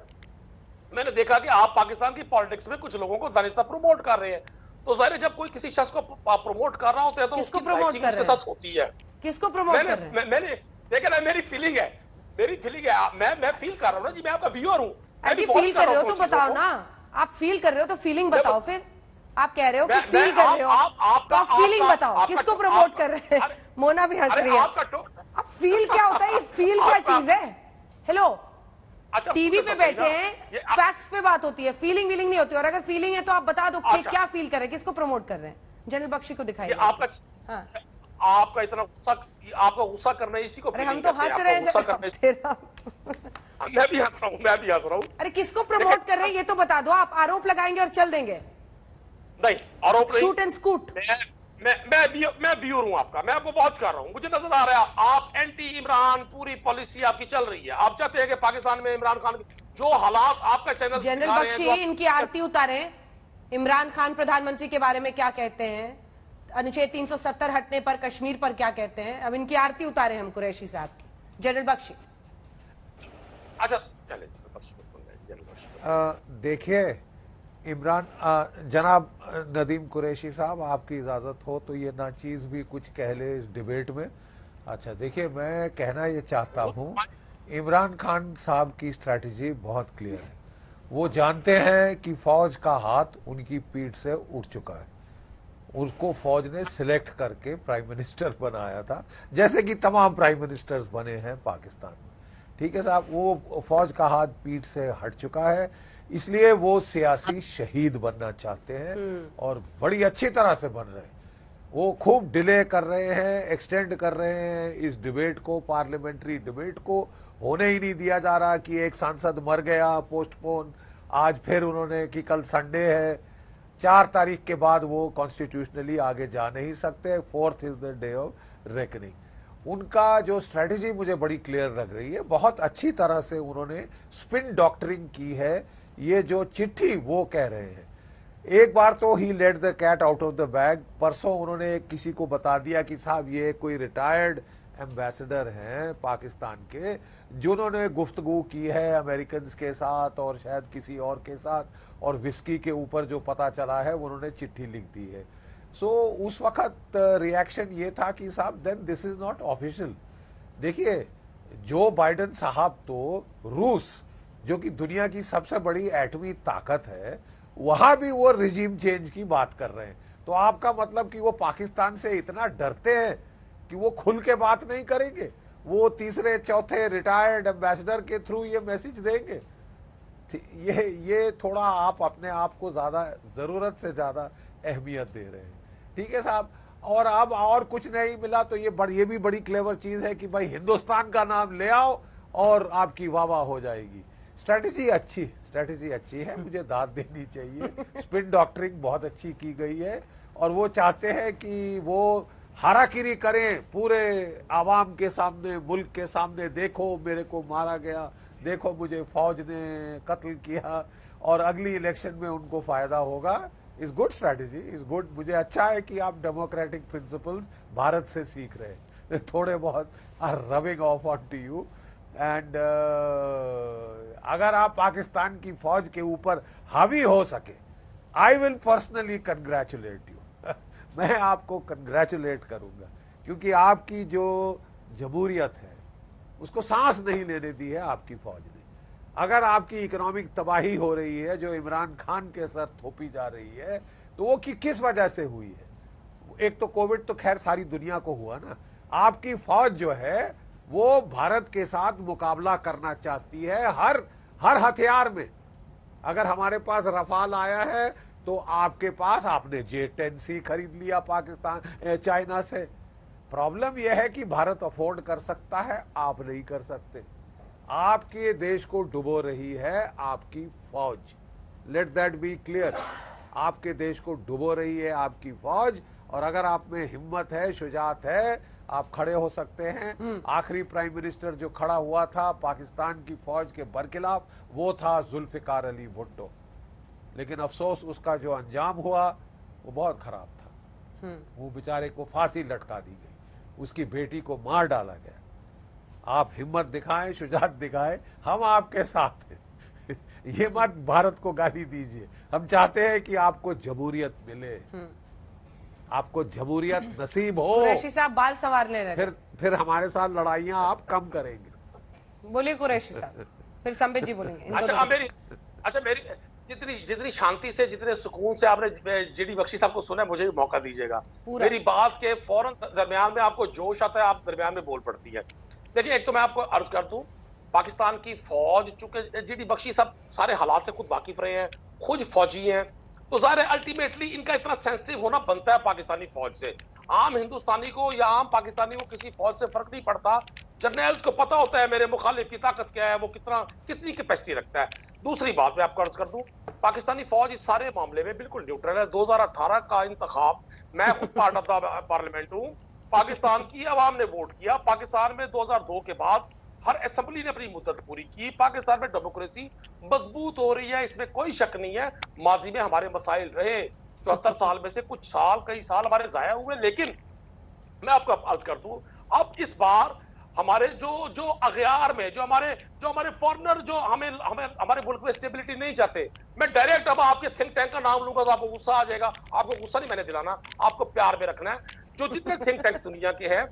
मैंने देखा कि आप पाकिस्तान की पॉलिटिक्स में कुछ लोगों को दानिस्ता प्रमोट कर रहे हैं। तो जाहिर है जब कोई किसी शख्स को प्रमोट कर रहा होता है तो
किसको
उसकी
प्रमोट
liking
कर रहे
उसके
हैं?
साथ होती है।
किसको प्रमोट कर रहे हैं?
मैंने देखा ना, मेरी फीलिंग है मैं फील कर रहा हूँ ना जी, मैं आपका व्यूअर हूँ।
अरे फील कर रहे हो तो बताओ ना, आप फील कर रहे हो तो फीलिंग बताओ। फिर आप कह रहे हो कि फील कर रहे हो तो आप फीलिंग बताओ, किसको प्रमोट कर रहे हैं? मोना भी हंस रही है। अब फील क्या होता है? ये फील क्या चीज है? हेलो,
अच्छा,
टीवी पे बैठे हैं, फैक्ट्स पे बात होती है, फीलिंग वीलिंग नहीं होती। और अगर फीलिंग है तो आप बता दो कि क्या फील कर रहे हैं, किसको प्रमोट कर रहे हैं? जनरल बख्शी को दिखाइए।
आपका इतना गुस्सा करना है, इसी को
अरे हम तो हंस रहे हैं।
मैं भी हंस रहा हूँ।
अरे किसको प्रमोट कर रहे हैं ये तो बता दो। आप आरोप लगाएंगे और चल देंगे?
नहीं, आरोप नहीं।
Shoot and scoot.
मैं व्यूअर हूं आपका, मैं आपको वॉच कर रहा हूं। मुझे नजर आ रहा है आप एंटी इमरान पूरी पॉलिसी आपकी चल रही है। आप चाहते हैं कि पाकिस्तान में इमरान खान जो हालात आपका चैनल
जनरल बख्शी इनकी आरती उतारे। इमरान खान प्रधानमंत्री के बारे में क्या कहते हैं, अनुच्छेद 370 हटने पर कश्मीर पर क्या कहते हैं, अब इनकी आरती उतारे हम कुरैशी साहब की। जनरल बख्शी।
अच्छा चले
देखिए इमरान जनाब नदीम कुरैशी साहब, आपकी इजाज़त हो तो ये नाचीज़ भी कुछ कह ले इस डिबेट में। अच्छा देखिए, मैं कहना ये चाहता हूँ, इमरान खान साहब की स्ट्रैटेजी बहुत क्लियर है। वो जानते हैं कि फौज का हाथ उनकी पीठ से उठ चुका है। उसको फौज ने सिलेक्ट करके प्राइम मिनिस्टर बनाया था, जैसे कि तमाम प्राइम मिनिस्टर्स बने हैं पाकिस्तान में। ठीक है साहब, वो फौज का हाथ पीठ से हट चुका है, इसलिए वो सियासी शहीद बनना चाहते हैं और बड़ी अच्छी तरह से बन रहे हैं। वो खूब डिले कर रहे हैं, एक्सटेंड कर रहे हैं इस डिबेट को, पार्लियामेंट्री डिबेट को होने ही नहीं दिया जा रहा कि एक सांसद मर गया पोस्टपोन, आज फिर उन्होंने कि कल संडे है, 4 तारीख के बाद वो कॉन्स्टिट्यूशनली आगे जा नहीं सकते। 4th is the day of reckoning. उनका जो स्ट्रेटजी मुझे बड़ी क्लियर लग रही है, बहुत अच्छी तरह से उन्होंने स्पिन डॉक्टरिंग की है। ये जो चिट्ठी वो कह रहे हैं, एक बार तो ही let the cat out of the bag. परसों उन्होंने किसी को बता दिया कि साहब ये कोई रिटायर्ड एम्बेसडर हैं पाकिस्तान के, जिन्होंने गुफ्तगू की है अमेरिकन के साथ और शायद किसी और के साथ, और विस्की के ऊपर जो पता चला है उन्होंने चिट्ठी लिख दी है। सो उस वक्त रिएक्शन ये था कि साहब then this is not official. देखिए, जो बाइडेन साहब तो रूस, जो कि दुनिया की सबसे बड़ी एटमी ताकत है, वहां भी वो रिजीम चेंज की बात कर रहे हैं। तो आपका मतलब कि वो पाकिस्तान से इतना डरते हैं कि वो खुल के बात नहीं करेंगे, वो तीसरे चौथे रिटायर्ड एम्बेसडर के थ्रू ये मैसेज देंगे। ये थोड़ा आप अपने आप को ज्यादा जरूरत से ज्यादा अहमियत दे रहे हैं। ठीक है साहब, और अब और कुछ नहीं मिला तो ये भी बड़ी क्लेवर चीज है कि भाई हिंदुस्तान का नाम ले आओ और आपकी वाह वाह हो जाएगी। स्ट्रेटेजी अच्छी है, मुझे दाद देनी चाहिए। स्पिन डॉक्टरिंग बहुत अच्छी की गई है और वो चाहते हैं कि वो हाराकिरी करें पूरे आवाम के सामने, मुल्क के सामने, देखो मेरे को मारा गया, देखो मुझे फौज ने कत्ल किया, और अगली इलेक्शन में उनको फायदा होगा। Is good strategy, is good. मुझे अच्छा है कि आप डेमोक्रेटिक प्रिंसिपल्स भारत से सीख रहे हैं, थोड़े बहुत are rubbing off on to you. And अगर आप पाकिस्तान की फौज के ऊपर हावी हो सके, I will personally congratulate you. मैं आपको कंग्रेचुलेट करूंगा, क्योंकि आपकी जो जमहूरियत है उसको सांस नहीं लेने दी है आपकी फौज ने। अगर आपकी इकोनॉमिक तबाही हो रही है जो इमरान खान के सर थोपी जा रही है, तो वो किस वजह से हुई है? एक तो कोविड तो खैर सारी दुनिया को हुआ ना। आपकी फौज जो है वो भारत के साथ मुकाबला करना चाहती है हर हथियार में। अगर हमारे पास रफाल आया है तो आपके पास, आपने J-10C खरीद लिया पाकिस्तान चाइना से। प्रॉब्लम यह है कि भारत अफोर्ड कर सकता है, आप नहीं कर सकते। आपके देश को डुबो रही है आपकी फौज, लेट दैट बी क्लियर। आपके देश को डुबो रही है आपकी फौज, और अगर आप में हिम्मत है, शुजात है, आप खड़े हो सकते हैं। आखिरी प्राइम मिनिस्टर जो खड़ा हुआ था पाकिस्तान की फौज के बरखिलाफ, वो था जुल्फिकार अली भुट्टो। लेकिन अफसोस उसका जो अंजाम हुआ वो बहुत खराब था। वो बेचारे को फांसी लटका दी गई, उसकी बेटी को मार डाला गया। आप हिम्मत दिखाएं, शुजात दिखाएं, हम आपके साथ हैं। ये मत भारत को गाली दीजिए। हम चाहते हैं कि आपको जमहूरियत मिले, आपको जमहूरियत नसीब हो,
कुरैशी साहब बाल संवारने लगे।
फिर हमारे साथ लड़ाइयां आप कम करेंगे।
बोलिए कुरैशी साहब, फिर संबित जी बोलेंगे।
मेरी जितनी शांति से, जितने सुकून से आपने जीडी बख्शी साहब को सुना, मुझे भी मौका दीजिएगा। मेरी बात के फौरन दरमियान में आपको जोश आता है, आप दरमियान में बोल पड़ती है। देखिए, एक तो मैं आपको अर्ज कर दूं, पाकिस्तान की फौज, चूंकि जीडी बख्शी साहब सारे हालात से खुद वाकिफ रहे हैं, खुद फौजी हैं, तो ज़ाहिर है अल्टीमेटली इनका इतना सेंसिटिव होना बनता है पाकिस्तानी फौज से। आम हिंदुस्तानी को या आम पाकिस्तानी को किसी फौज से फर्क नहीं पड़ता। जर्नल्स को पता होता है मेरे मुखालिफ की ताकत क्या है, वो कितनी कैपेसिटी रखता है। दूसरी बात मैं आपको अर्ज कर दूं, पाकिस्तानी फौज इस सारे मामले में बिल्कुल न्यूट्रल है। 2018 का इंतखाब, मैं खुद पार्ट ऑफ द पार्लियामेंट हूं, पाकिस्तान की अवाम ने वोट किया। पाकिस्तान में 2002 के बाद हर असेंबली ने अपनी मुद्दत पूरी की। पाकिस्तान में डेमोक्रेसी मजबूत हो रही है, इसमें कोई शक नहीं है। माजी में हमारे मसाइल रहे, 74 साल में से कई साल हमारे जाया हुए, लेकिन मैं आपको अर्ज कर दूं, अब इस बार हमारे जो अगयार में जो हमारे फॉरेनर जो हमें हमारे मुल्क में स्टेबिलिटी नहीं चाहते, मैं डायरेक्ट अब आपके थिंक टैंक का नाम लूंगा तो आपको गुस्सा आ जाएगा। आपको गुस्सा नहीं मैंने दिलाना, आपको प्यार में रखना है। जो जितने थिंक टैंक्स दुनिया के हैं,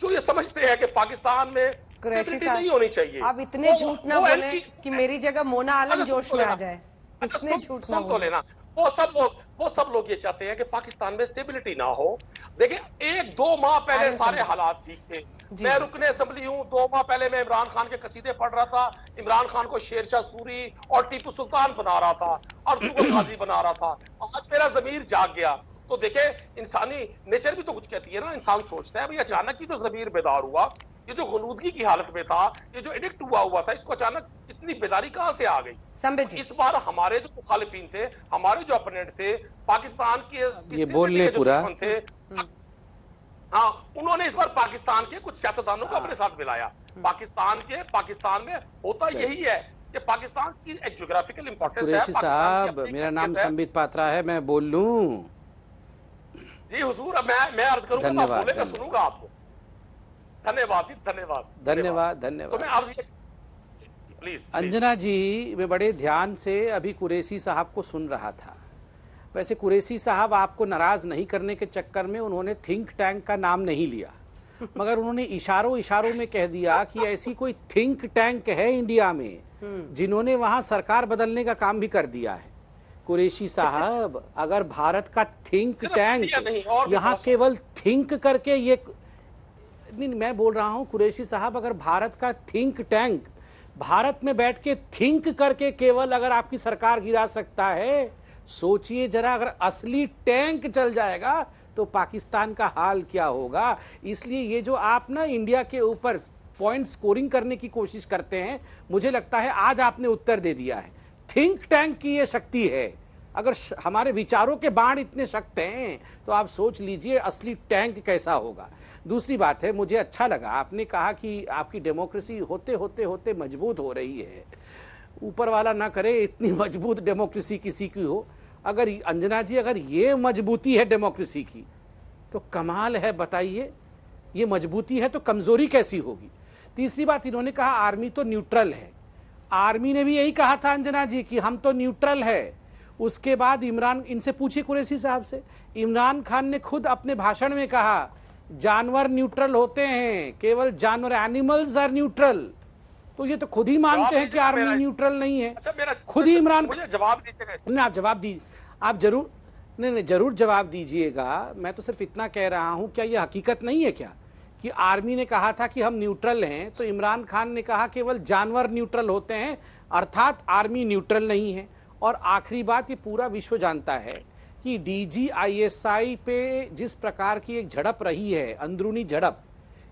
जो ये समझते हैं कि पाकिस्तान में स्टेबिलिटी नहीं होनी चाहिए,
आप इतने झूठ ना बोले कि मेरी जगह मोना आलम जोश में आ जाए। इतने झूठ ना बोले।
लेना, वो सब लोग ये चाहते हैं कि पाकिस्तान में स्टेबिलिटी ना हो। देखिए, 1-2 माह पहले सारे हालात ठीक थे। मैं रुकने असेंबली हूं, 2 माह पहले मैं इमरान खान के कसीदे पढ़ रहा था, इमरान खान को शेरशाह सूरी और टीपू सुल्तान बना रहा था, अर्तुगरुल गाजी बना रहा था। आज मेरा जमीर जाग गया। तो देखे, इंसानी नेचर भी तो कुछ कहती है ना, इंसान सोचता है भाई अचानक ही तो जमीर बेदार हुआ, ये जो गलूदगी की हालत में था, ये जो एडिक्ट हुआ था, इसको अचानक इतनी बेदारी कहां से आ गई। इस बार हमारे जो मुखालिफिन थे, हमारे जो अपोनेंट थे, पाकिस्तान के
ये बोलने पूरा
थे, हाँ, उन्होंने इस बार पाकिस्तान के कुछ सियासतदानों को अपने साथ मिलाया। पाकिस्तान में होता यही है कि पाकिस्तान की एक ज्योग्राफिकल इंपॉर्टेंस है।
कुरैशी साहब, मेरा नाम संबित पात्रा है, मैं बोल लूं?
जी हुजूर, अब मैं अर्ज करूंगा,
धन्यवाद,
बोलेगा, सुनूंगा आपको। धन्यवाद जी,
धन्यवाद।
तो मैं अर्ज प्लीज।
अंजना जी, मैं बड़े ध्यान से अभी कुरैशी साहब को सुन रहा था। वैसे कुरैशी साहब आपको नाराज नहीं करने के चक्कर में उन्होंने थिंक टैंक का नाम नहीं लिया, मगर उन्होंने इशारों में कह दिया कि ऐसी कोई थिंक टैंक है इंडिया में जिन्होंने वहां सरकार बदलने का काम भी कर दिया है। कुरैशी साहब, अगर भारत का थिंक टैंक यहाँ केवल थिंक करके ये नहीं, मैं बोल रहा हूं कुरैशी साहब, अगर भारत का थिंक टैंक भारत में बैठ के थिंक करके केवल अगर आपकी सरकार गिरा सकता है, सोचिए जरा, अगर असली टैंक चल जाएगा तो पाकिस्तान का हाल क्या होगा। इसलिए ये जो आप ना इंडिया के ऊपर पॉइंट स्कोरिंग करने की कोशिश करते हैं, मुझे लगता है आज आपने उत्तर दे दिया है। थिंक टैंक की ये शक्ति है। अगर हमारे विचारों के बाण इतने सख्त हैं तो आप सोच लीजिए असली टैंक कैसा होगा। दूसरी बात है, मुझे अच्छा लगा आपने कहा कि आपकी डेमोक्रेसी होते होते होते मजबूत हो रही है। ऊपर वाला ना करे इतनी मजबूत डेमोक्रेसी किसी की हो। अगर अंजना जी, अगर ये मजबूती है डेमोक्रेसी की तो कमाल है, बताइए ये मजबूती है तो कमजोरी कैसी होगी। तीसरी बात, इन्होंने कहा आर्मी तो न्यूट्रल है। आर्मी ने भी यही कहा था अंजना जी कि हम तो न्यूट्रल है। उसके बाद इनसे पूछिए कुरैशी साहब से, इमरान खान ने खुद अपने भाषण में कहा जानवर न्यूट्रल होते हैं, केवल जानवर, एनिमल्स आर न्यूट्रल। तो ये तो खुद ही मानते हैं कि आर्मी न्यूट्रल नहीं है। खुद ही इमरान,
जवाब दीजिएगा।
आप जवाब दीजिए, आप जरूर, नहीं जरूर जवाब दीजिएगा। मैं तो सिर्फ इतना कह रहा हूं, क्या यह हकीकत नहीं है क्या कि आर्मी ने कहा था कि हम न्यूट्रल हैं, तो इमरान खान ने कहा केवल जानवर न्यूट्रल होते हैं, अर्थात आर्मी न्यूट्रल नहीं है। और आखिरी बात, ये पूरा विश्व जानता है कि DGISI पे जिस प्रकार की एक झड़प रही है, अंदरूनी झड़प,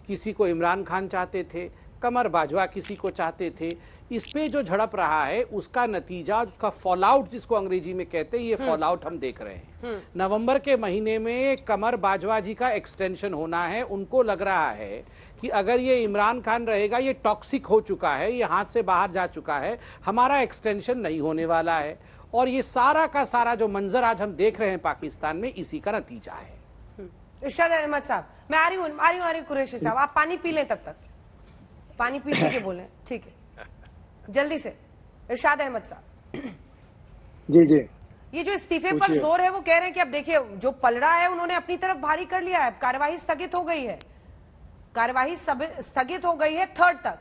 किसी को इमरान खान चाहते थे, कमर बाजवा किसी को चाहते थे, इस पे जो झड़प रहा है उसका नतीजा, उसका फॉल आउट जिसको अंग्रेजी में कहते हैं, ये फॉल आउट हम देख रहे हैं। नवंबर के महीने में कमर बाजवा जी का एक्सटेंशन होना है। उनको लग रहा है कि अगर ये इमरान खान रहेगा, ये टॉक्सिक हो चुका है, ये हाथ से बाहर जा चुका है, हमारा एक्सटेंशन नहीं होने वाला है। और ये सारा का सारा जो मंजर आज हम देख रहे हैं पाकिस्तान में, इसी का नतीजा है।
इरशाद अहमद साहब, मैं आ रही हूँ कुरैशी साहब, आप पानी पी लें, तब तक पानी पी के बोलें, ठीक है, जल्दी से। इरशाद अहमद साहब
जी जी,
ये जो इस्तीफे पर जोर है, वो कह रहे हैं कि अब देखिए जो पलड़ा है उन्होंने अपनी तरफ भारी कर लिया है, कार्यवाही स्थगित हो गई है, कार्यवाही स्थगित हो गई है 3rd तक,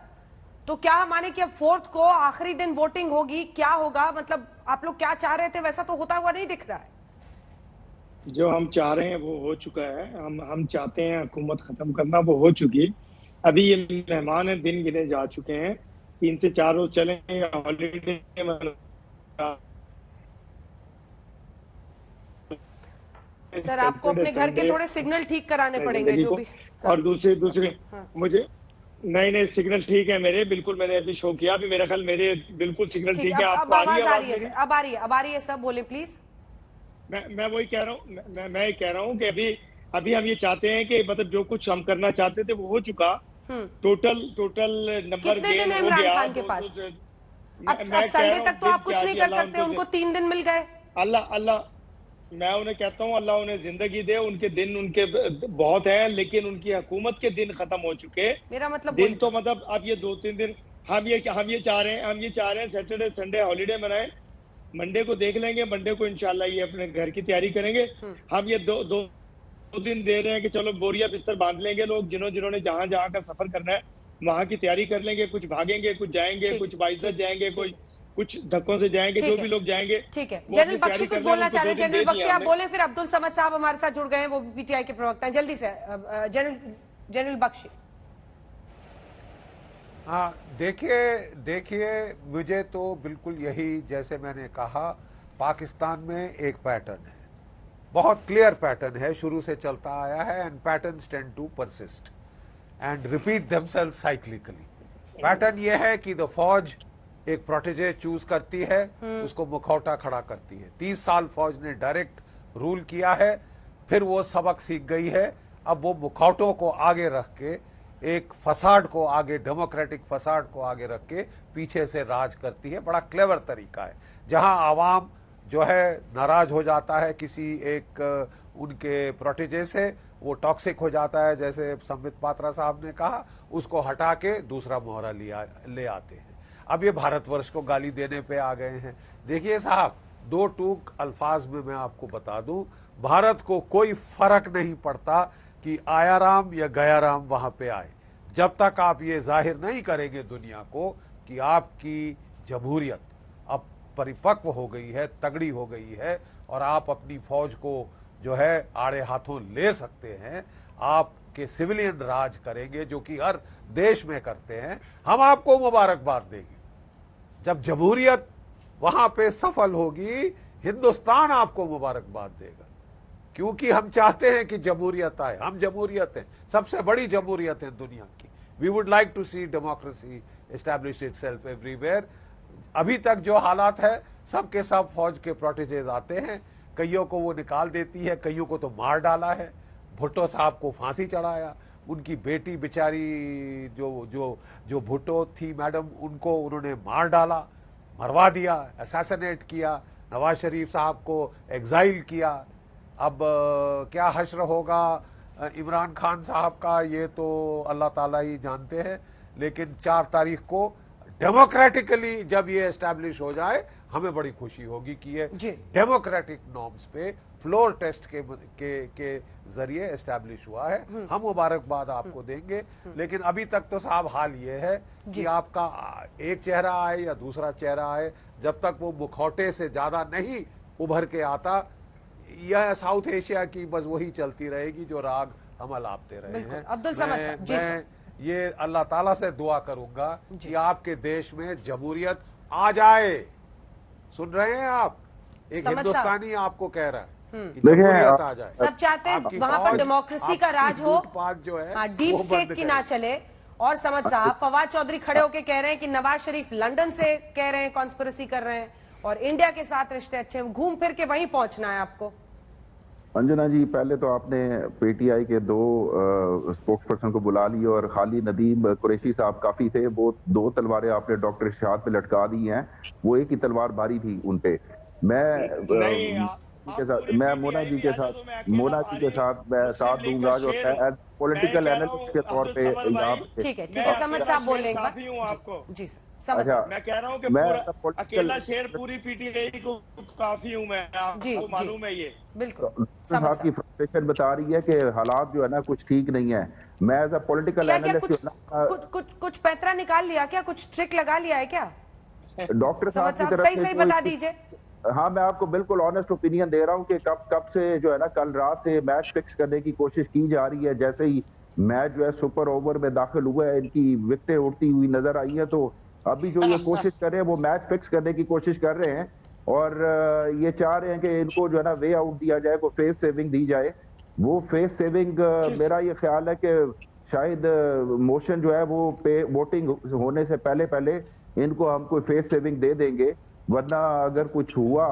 तो क्या माने कि अब 4th को आखिरी दिन वोटिंग होगी, क्या होगा? मतलब आप लोग क्या चाह रहे थे वैसा तो होता हुआ नहीं दिख रहा है।
जो हम चाह रहे हैं वो हो चुका है। हम चाहते हैं हुकूमत खत्म करना, वो हो चुकी। अभी ये मेहमान है, दिन गिने जा चुके हैं, 3 से 4 रोज चलेंगे, हॉलीडे
सर आपको अपने घर के थोड़े सिग्नल ठीक कराने पड़ेंगे जो भी।
और दूसरे मुझे नहीं सिग्नल ठीक है मेरे, बिल्कुल मैंने अभी शो किया, अभी मेरा ख्याल मेरे बिल्कुल सिग्नल ठीक है।
अब आवाज आ रही है, अब आ रही है सब, बोले प्लीज।
मैं वही कह रहा हूँ, मैं कह रहा हूँ कि अभी हम ये चाहते हैं कि मतलब जो कुछ हम करना चाहते थे वो हो चुका। टोटल नंबर
कितने दिन है इमरान खान के पास? अब संडे तक तो आप कुछ नहीं कर सकते, उनको 3 दिन मिल गए।
अल्लाह मैं उन्हें कहता हूँ अल्लाह उन्हें जिंदगी दे, उनके दिन उनके बहुत हैं, लेकिन उनकी हुकूमत के दिन खत्म हो चुके।
मेरा मतलब
दिन तो मतलब अब ये 2-3 दिन हम ये चाह रहे हैं सैटरडे संडे हॉलीडे मनाएं, मंडे को देख लेंगे, मंडे को इंशाल्लाह ये अपने घर की तैयारी करेंगे। हम ये दो दिन दे रहे हैं कि चलो बोरिया बिस्तर बांध लेंगे, लोग जिन्होंने जहां का सफर करना है वहां की तैयारी कर लेंगे, कुछ भागेंगे, कुछ जाएंगे, कुछ बाइज्जत जाएंगे, कुछ धक्कों से जाएंगे, जो भी लोग जाएंगे।
ठीक है, जनरल बख्शी कुछ बोलना चाह रहे हैं, जनरल बख्शी आप बोले, फिर अब्दुल समद साहब हमारे साथ जुड़ गए हैं, वो पीटीआई के प्रवक्ता हैं, जल्दी से जनरल बख्शी।
हाँ, देखिए मुझे तो बिल्कुल यही, जैसे मैंने कहा, पाकिस्तान में एक पैटर्न है, बहुत क्लियर पैटर्न है, शुरू से चलता आया है, and patterns tend to persist and repeat themselves cyclically. Pattern ये है कि द फौज एक प्रोटेजे चूज करती है, उसको मुखौटा खड़ा करती है। 30 साल फौज ने डायरेक्ट रूल किया है, फिर वो सबक सीख गई है, अब वो मुखौटों को आगे रख के, एक फसाड को आगे, डेमोक्रेटिक फसाड को आगे रख के पीछे से राज करती है। बड़ा क्लेवर तरीका है, जहां आवाम जो है नाराज हो जाता है किसी एक उनके प्रोटेजे से, वो टॉक्सिक हो जाता है, जैसे संबित पात्रा साहब ने कहा, उसको हटा के दूसरा मोहरा ले आते हैं। अब ये भारतवर्ष को गाली देने पे आ गए हैं। देखिए साहब, 2 टूक अल्फाज में मैं आपको बता दूं, भारत को कोई फर्क नहीं पड़ता कि आया राम या गया राम वहां पे आए, जब तक आप ये जाहिर नहीं करेंगे दुनिया को कि आपकी जमहूरियत अब परिपक्व हो गई है, तगड़ी हो गई है, और आप अपनी फौज को जो है आड़े हाथों ले सकते हैं, आपके सिविलियन राज करेंगे, जो कि हर देश में करते हैं, हम आपको मुबारकबाद देंगे। जब जमहूरियत वहां पे सफल होगी, हिंदुस्तान आपको मुबारकबाद देगा, क्योंकि हम चाहते हैं कि जमहूरियत आए। हम जमहूरियत हैं, सबसे बड़ी जमहूरियत है दुनिया की। We would like to see democracy establish itself everywhere. अभी तक जो हालात है, सबके सब फौज के प्रोटेजेस आते हैं, कईयों को वो निकाल देती है, कईयों को तो मार डाला है। भुट्टो साहब को फांसी चढ़ाया, उनकी बेटी बेचारी जो भुट्टो थी मैडम, उनको उन्होंने मार डाला, मरवा दिया, असैसिनेट किया। नवाज शरीफ साहब को एग्जाइल किया। अब क्या हश्र होगा इमरान खान साहब का, ये तो अल्लाह ताला ही जानते हैं, लेकिन 4 तारीख को डेमोक्रेटिकली जब ये एस्टैब्लिश हो जाए, हमें बड़ी खुशी होगी कि ये डेमोक्रेटिक नॉर्म्स पे फ्लोर टेस्ट के जरिए एस्टैब्लिश हुआ है। हम मुबारकबाद आपको देंगे, लेकिन अभी तक तो साहब हाल ये है कि आपका एक चेहरा आए या दूसरा चेहरा आए, जब तक वो मुखौटे से ज्यादा नहीं उभर के आता, यह साउथ एशिया की बस वही चलती रहेगी जो राग हम अलापते रहे हैं। मैं ये अल्लाह ताला से दुआ करूंगा कि आपके देश में जमहूरियत आ जाए। सुन रहे हैं आप, एक हिंदुस्तानी आपको कह रहा है कि जमहूरियत आ जाए।
सब चाहते हैं वहां पर डेमोक्रेसी का राज हो,
जो है
डीप स्टेट की ना चले। और समझ साहब, फवाद चौधरी खड़े होके कह रहे हैं कि नवाज शरीफ लंदन से कह रहे हैं कॉन्स्पिरेसी कर रहे हैं, और इंडिया के साथ रिश्ते अच्छे हैं, घूम फिर के वहीं पहुंचना है आपको।
अंजना जी, पहले तो आपने पीटीआई के 2 स्पोक्स पर्सन को बुला लिया, और खाली नदीम कुरैशी साहब काफी थे, वो 2 तलवारें आपने डॉक्टर इरशाद पे लटका दी हैं, वो एक ही तलवार भारी थी उन पे। मैं जी के साथ, मैं मोना जी के साथ मैं साथ दूंगा जो है पॉलिटिकल एनालिस्ट के तौर पे यहाँ पे।
ठीक है, समझ साहब बोल रहे हैं
काफी हूँ आपको
जी समझ।
अच्छा,
मैं कह रहा हूँ कि
मैं
पूरा अकेला शेर पूरी पीटीआई को काफी हूँ मैं, आपको मालूम है ये।
बिल्कुल
साहब की फ्रस्ट्रेशन बता रही है कि हालात जो है ना कुछ ठीक नहीं है। मैं एज अ पॉलिटिकल एनालिस्ट जो है ना
कुछ पैतरा निकाल लिया क्या, कुछ ट्रिक लगा लिया है क्या
डॉक्टर साहब की तरफ
सही बता दीजिए।
हाँ, मैं आपको बिल्कुल ऑनेस्ट ओपिनियन दे रहा हूँ कि कब से जो है ना कल रात से मैच फिक्स करने की कोशिश की जा रही है। जैसे ही मैच जो है सुपर ओवर में दाखिल हुआ है, इनकी विकेटें उड़ती हुई नजर आई है, तो अभी जो ये कोशिश कर रहे हैं वो मैच फिक्स करने की कोशिश कर रहे हैं और ये चाह रहे हैं कि इनको जो है ना वे आउट दिया जाए, को फेस सेविंग दी जाए। वो फेस सेविंग मेरा ये ख्याल है कि शायद मोशन जो है वो वोटिंग होने से पहले इनको हम कोई फेस सेविंग दे देंगे, वरना अगर कुछ हुआ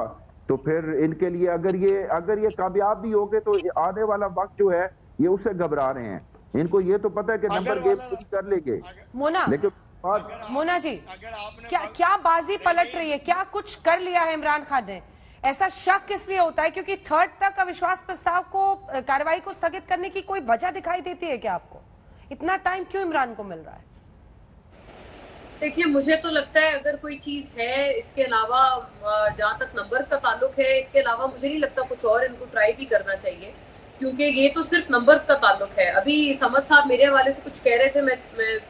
तो फिर इनके लिए अगर ये कामयाब भी हो गए तो आने वाला वक्त जो है ये उससे घबरा रहे हैं। इनको ये तो पता है कि नंबर गेम पूरी कर लेंगे, लेकिन
मोना जी क्या बाजी पलट रही है, क्या कुछ कर लिया है इमरान खान ने? ऐसा शक इसलिए होता है क्योंकि 3rd तक अविश्वास प्रस्ताव को कार्रवाई को स्थगित करने की कोई वजह दिखाई देती है क्या आपको? इतना टाइम क्यों इमरान को मिल रहा है?
देखिए, मुझे तो लगता है अगर कोई चीज है इसके अलावा, जहाँ तक नंबर्स का ताल्लुक है, इसके अलावा मुझे नहीं लगता कुछ और इनको ट्राई भी करना चाहिए, क्योंकि ये तो सिर्फ नंबर्स का ताल्लुक है। अभी समझ साहब मेरे हवाले से कुछ कह रहे थे, मैं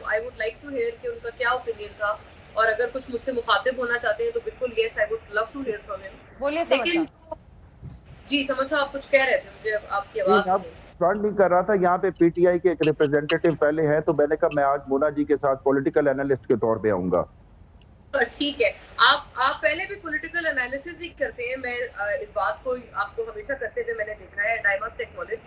I would like to hear कि उनका क्या ओपिनियन था, और अगर कुछ मुझसे मुखातिब होना चाहते हैं तो बिल्कुल yes, I would love to hear from him.
बोलिए।
लेकिन जी समझ साहब आप कुछ कह रहे थे, मुझे आपकी आवाज
फ्रंट नहीं कर रहा था। यहाँ पे पीटीआई के एक रिप्रेजेंटेटिव पहले हैं, तो मैंने कहा मैं आज मोना जी के साथ पॉलिटिकल एनालिस्ट के तौर पे आऊंगा।
ठीक है, आप पहले भी पॉलिटिकल एनालिसिस ही करते हैं, मैं इस बात को आपको हमेशा करते हुए मैंने देखा है, आई मस्ट एक्नॉलेज।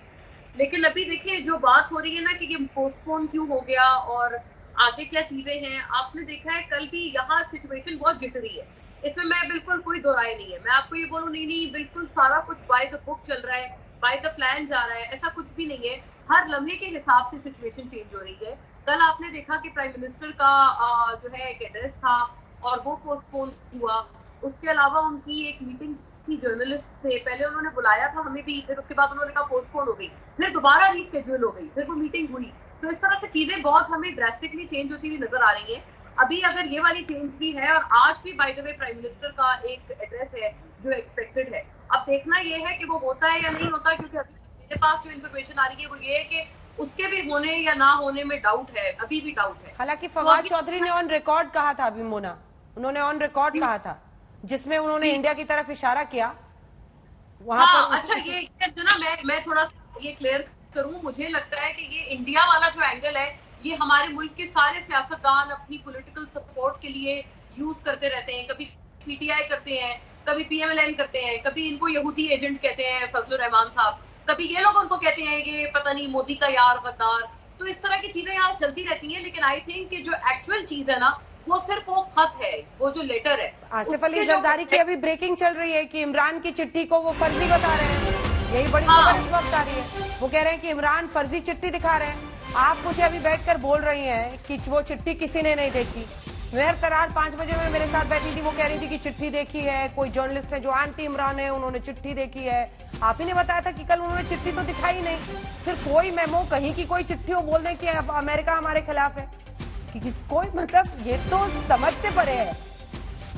लेकिन अभी देखिए जो बात हो रही है ना कि ये पोस्टपोन क्यों हो गया और आगे क्या चीजें हैं, आपने देखा है कल भी यहाँ सिचुएशन बहुत जिटरी है, इसमें मैं बिल्कुल कोई दो राय नहीं है। मैं आपको ये बोलूँ नहीं बिल्कुल सारा कुछ बाय द बुक चल रहा है, बाय द प्लान जा रहा है, ऐसा कुछ भी नहीं है। हर लम्हे के हिसाब से सिचुएशन चेंज हो रही है। कल आपने देखा कि प्राइम मिनिस्टर का जो है एक एड्रेस था और वो पोस्टपोन हुआ। उसके अलावा उनकी एक मीटिंग थी जर्नलिस्ट से, पहले उन्होंने बुलाया था हमें भी, फिर उसके बाद उन्होंने कहा पोस्टपोन हो गई, फिर दोबारा रीशेड्यूल हो गई, फिर वो मीटिंग हुई। तो इस तरह से चीजें बहुत हमें ड्रास्टिकली चेंज होती हुई नजर आ रही है। अभी अगर ये वाली चेंज भी है, और आज भी by the way prime minister का एक एड्रेस है जो एक्सपेक्टेड है। अब देखना ये है कि वो होता है या नहीं होता, क्योंकि अभी मेरे पास जो इन्फॉर्मेशन आ रही है वो ये है कि उसके भी होने या ना होने में डाउट है, अभी भी डाउट है।
हालांकि फवाद चौधरी ने ऑन रिकॉर्ड कहा था अभी मोना, उन्होंने ऑन रिकॉर्ड कहा था जिसमें उन्होंने इंडिया की तरफ इशारा किया वहां पर।
अच्छा, ये जो ना मैं थोड़ा ये क्लियर करूं, मुझे लगता है कि ये इंडिया वाला जो एंगल है ये हमारे मुल्क के सारे सियासतदान अपनी पॉलिटिकल सपोर्ट के लिए यूज करते रहते हैं। कभी पीटीआई करते हैं, कभी पीएमएलएन करते हैं, कभी इनको यहूदी एजेंट कहते हैं फजलुर रहमान साहब, कभी ये लोग उनको कहते हैं कि पता नहीं मोदी का यार गद्दार। तो इस तरह की चीजें यहाँ चलती रहती हैं। लेकिन आई थिंक कि जो एक्चुअल चीज है ना वो सिर्फ वो खत है, वो जो लेटर है।
आसिफ अली जरदारी की अभी ब्रेकिंग चल रही है कि इमरान की चिट्ठी को वो फर्जी बता रहे हैं, यही बड़ी खबर इस वक्त आ रही है। वो कह रहे हैं कि इमरान फर्जी चिट्ठी दिखा रहे हैं। आप मुझे अभी बैठकर बोल रही हैं कि वो चिट्ठी किसी ने नहीं देखी। मेहर तरार 5 बजे में मेरे साथ बैठी थी, वो कह रही थी कि चिट्ठी देखी है, कोई जर्नलिस्ट है जो एंटी इमरान है उन्होंने चिट्ठी देखी है। आप ही ने बताया था कि कल उन्होंने चिट्ठी तो दिखाई नहीं। फिर कोई मेमो कहीं की कोई चिट्ठी हो बोल दें कि अब अमेरिका हमारे खिलाफ है, कि कोई मतलब ये तो समझ से परे है।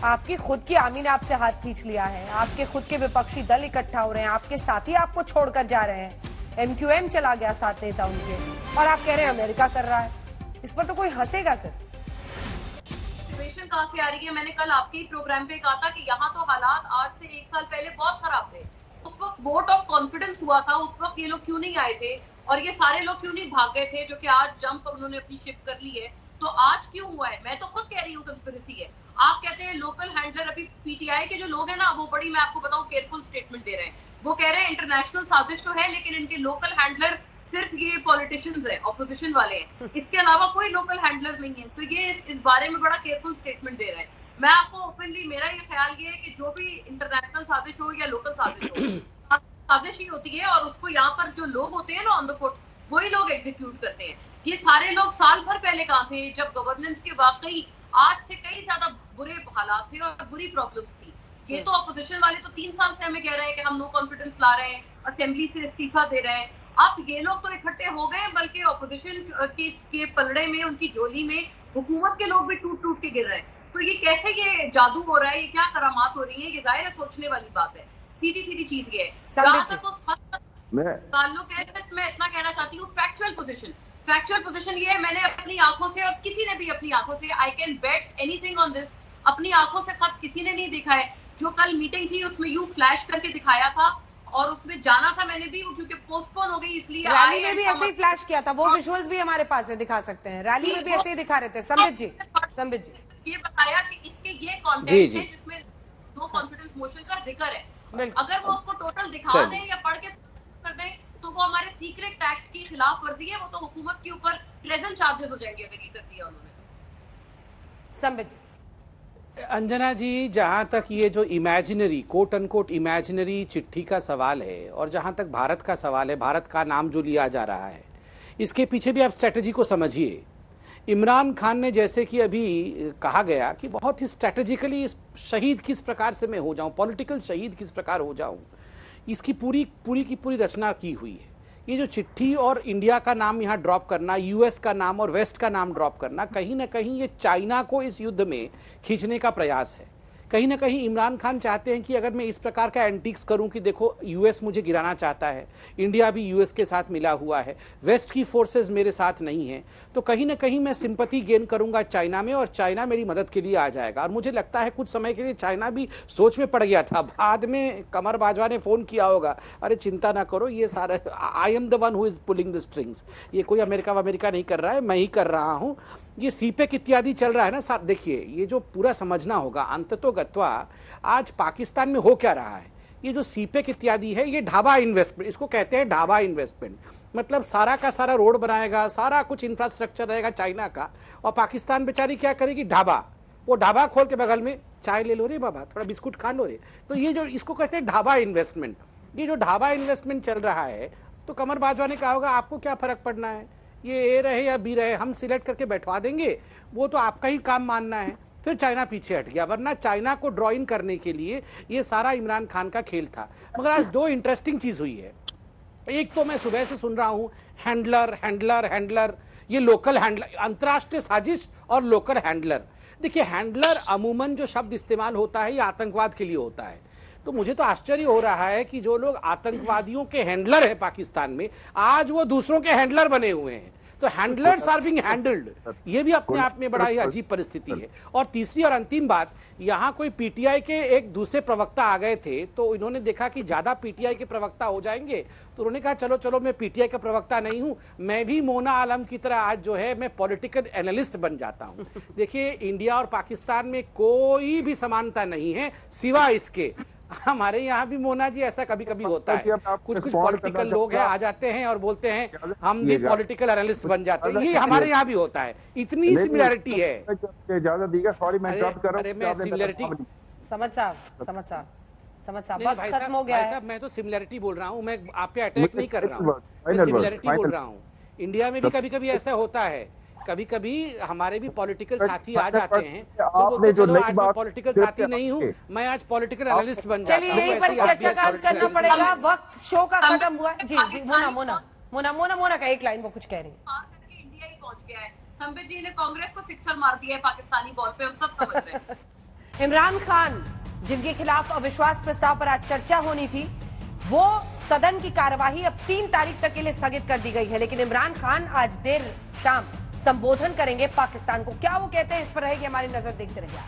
आपकी खुद की आर्मी ने आपसे हाथ खींच लिया है, आपके खुद के विपक्षी दल इकट्ठा हो रहे हैं, आपके साथी आपको छोड़कर जा रहे हैं, एमक्यूएम चला गया साथ नेता उनके, और आप कह रहे हैं अमेरिका कर रहा है। इस पर तो कोई हंसेगा सिर्फ।
सिचुएशन कहां से आ रही है? मैंने कल आपके ही प्रोग्राम पे कहा था कि यहाँ तो हालात आज से 1 साल पहले बहुत खराब थे। उस वक्त वोट ऑफ कॉन्फिडेंस हुआ था, उस वक्त ये लोग क्यों नहीं आए थे और ये सारे लोग क्यों नहीं भाग गए थे, जो कि आज जंप उन्होंने अपनी शिफ्ट कर ली है। तो आज क्यों हुआ है? मैं तो खुद कह रही हूँ कंस्पिरेसी है। आप कहते हैं लोकल हैंडलर, अभी पीटीआई के जो लोग हैं ना वो बड़ी, मैं आपको बताऊं, केयरफुल स्टेटमेंट दे रहे हैं। वो कह रहे हैं इंटरनेशनल साजिश तो है लेकिन इनके लोकल हैंडलर सिर्फ ये पॉलिटिशियंस हैं, ऑपोजिशन वाले हैं, इसके अलावा कोई लोकल हैंडलर नहीं है। तो ये इस बारे में बड़ा केयरफुल स्टेटमेंट दे रहे हैं। मैं आपको ओपनली, मेरा ये ख्याल ये है कि जो भी इंटरनेशनल साजिश हो या लोकल साजिश हो, साजिश ही होती है और उसको यहाँ पर जो लोग होते हैं ना ऑन द फुट, वही लोग एग्जीक्यूट करते हैं। ये सारे लोग साल भर पहले कहाँ थे जब गवर्नेंस के वाकई आज से कई ज्यादा बुरे हालात थे और बुरी प्रॉब्लम्स थी। ये तो अपोजिशन वाले तो 3 साल से हमें कह रहे हैं कि हम नो कॉन्फिडेंस ला रहे हैं, असेंबली से इस्तीफा दे रहे हैं। अब ये लोग तो इकट्ठे हो गए, बल्कि अपोजिशन के पलड़े में, उनकी झोली में हुकूमत के लोग भी टूट टूट के गिर रहे हैं। तो ये कैसे ये जादू हो रहा है, ये क्या करामात हो रही है, ये जाहिर है सोचने वाली बात है। सीधी सीधी चीज ये है। जहां तक उस ताल्लुक है, सिर्फ मैं इतना कहना चाहती हूँ, फैक्चुअल पोजीशन ये है, मैंने अपनी आंखों से, और किसी ने भी अपनी आंखों से, I can bet anything on this, अपनी आंखों से खत किसी ने नहीं दिखा है। जो कल मीटिंग थी उसमें यूं फ्लैश करके दिखाया था, और उसमें जाना था मैंने भी, क्योंकि पोस्टपोन हो गई इसलिए।
रैली में भी ऐसे ही फ्लैश किया था, वो विजुअल्स भी हमारे पास है, दिखा सकते हैं। रैली में भी ऐसे ही दिखा रहे थे। संबित जी
ये बताया कि इसके ये कंटेंट है जिसमें नो कॉन्फिडेंस मोशन का जिक्र है। अगर वो उसको टोटल दिखा दें या पढ़ के कर दें तो वो हमारे सीक्रेट एक्ट की खिलाफ वर्जी है। वो तो हुकूमत के ऊपर प्रेजेंट चार्जेस हो जाएंगे अगर ये कर दिया उन्होंने।
संबित
अंजना जी, जहां तक ये जो इमेजिनरी, कोट अनकोट इमेजिनरी चिट्ठी का सवाल है, और जहां तक भारत का सवाल है, भारत का नाम जो लिया जा रहा है, इसके पीछे भी आप स्ट्रेटजी को समझिए। इमरान खान ने, जैसे कि अभी कहा गया, कि बहुत ही स्ट्रेटेजिकली शहीद किस प्रकार से मैं हो जाऊं, पॉलिटिकल शहीद किस प्रकार हो जाऊं, इसकी पूरी की पूरी रचना की हुई है। ये जो चिट्ठी और इंडिया का नाम यहाँ ड्रॉप करना, यूएस का नाम और वेस्ट का नाम ड्रॉप करना, कहीं ना कहीं ये चाइना को इस युद्ध में खींचने का प्रयास है। कहीं ना कहीं इमरान खान चाहते हैं कि अगर मैं इस प्रकार का एंटिक्स करूं कि देखो यूएस मुझे गिराना चाहता है, इंडिया भी यूएस के साथ मिला हुआ है, वेस्ट की फोर्सेस मेरे साथ नहीं हैं, तो कहीं ना कहीं मैं सिंपैथी गेन करूंगा चाइना में, और चाइना मेरी मदद के लिए आ जाएगा। और मुझे लगता है कुछ समय के लिए चाइना भी सोच में पड़ गया था। बाद में कमर बाजवा ने फोन किया होगा, अरे चिंता ना करो, ये सारा I am the one who is pulling the strings, ये कोई अमेरिका नहीं कर रहा है, मैं ही कर रहा हूं। ये सीपेक इत्यादि चल रहा है ना साथ, देखिए ये जो पूरा समझना होगा अंततोगत्वा आज पाकिस्तान में हो क्या रहा है। ये जो सीपेक इत्यादि है, ये ढाबा इन्वेस्टमेंट, इसको कहते हैं ढाबा इन्वेस्टमेंट। मतलब सारा का सारा रोड बनाएगा, सारा कुछ इंफ्रास्ट्रक्चर रहेगा चाइना का, और पाकिस्तान बेचारी क्या करेगी, ढाबा। वो ढाबा खोल के बगल में चाय ले लो रे बाबा, थोड़ा बिस्कुट खा लो रे। तो ये जो इसको कहते हैं ढाबा इन्वेस्टमेंट, ये जो ढाबा इन्वेस्टमेंट चल रहा है, तो कमर बाजवा ने कहा होगा आपको क्या फर्क पड़ना है, ये ए रहे या बी रहे, हम सिलेक्ट करके बैठवा देंगे, वो तो आपका ही काम मानना है। फिर चाइना पीछे हट गया, वरना चाइना को ड्रॉ इन करने के लिए ये सारा इमरान खान का खेल था। मगर आज दो इंटरेस्टिंग चीज हुई है। एक तो मैं सुबह से सुन रहा हूं हैंडलर, ये लोकल हैंडलर, अंतर्राष्ट्रीय साजिश और लोकल हैंडलर। देखिए हैंडलर अमूमन जो शब्द इस्तेमाल होता है ये आतंकवाद के लिए होता है। तो मुझे तो आश्चर्य हो रहा है कि जो लोग आतंकवादियों के हैंडलर है पाकिस्तान में, आज वो दूसरों के हैंडलर बने हुए हैं। तो हैंडलर्स आर बीइंग हैंडल्ड, ये भी अपने आप में बड़ा ही अजीब परिस्थिति है। और तीसरी और अंतिम बात, यहाँ कोई पीटीआई के एक दूसरे प्रवक्ता आ गए थे, तो इन्होंने देखा कि ज्यादा पीटीआई के प्रवक्ता हो जाएंगे, तो उन्होंने कहा चलो मैं पीटीआई का प्रवक्ता नहीं हूं, मैं भी मोना आलम की तरह आज जो है मैं पॉलिटिकल एनालिस्ट बन जाता हूं। देखिए इंडिया और पाकिस्तान में कोई भी समानता नहीं है सिवाय इसके, हमारे यहाँ भी मोना जी ऐसा कभी कभी होता है, कुछ पॉलिटिकल लोग हैं आ जाते हैं और बोलते हैं हम भी पॉलिटिकल एनालिस्ट बन जाते हैं, ये हमारे यहाँ भी होता है। इतनी सिमिलैरिटी है।
इजाजत दीजिए, सॉरी मैं इंटरप्ट कर रहा हूं।
सिमिलैरिटी समझ साहब बात खत्म हो गया है।
मैं तो सिमिलैरिटी बोल रहा हूँ, मैं आप पे अटैक नहीं कर रहा हूँ, मैं सिमिलैरिटी बोल रहा हूँ। इंडिया में भी कभी कभी ऐसा होता है, कभी कभी हमारे भी पॉलिटिकल साथी आ जाते हैं, तो बोलते चलो आज मैं पॉलिटिकल साथी नहीं हूँ, मैं आज पॉलिटिकल एनालिस्ट बन जाता हूँ।
चलिए यहीं पर चर्चा का अंत करना पड़ेगा, वक्त शो का खत्म हुआ। जी मोना का एक लाइन वो कुछ कह रही है।
इंडिया ही पहुंच गया है, संबित जी ने कांग्रेस को सिक्सर मार दिया है पाकिस्तानी बॉल पे, हम सब समझ रहे हैं।
इमरान खान जिनके खिलाफ अविश्वास प्रस्ताव पर आज चर्चा होनी थी, वो सदन की कार्यवाही अब 3 तारीख तक के लिए स्थगित कर दी गई है। लेकिन इमरान खान आज देर शाम संबोधन करेंगे पाकिस्तान को, क्या वो कहते हैं इस पर रहेगी हमारी नजर, देखते रहिए।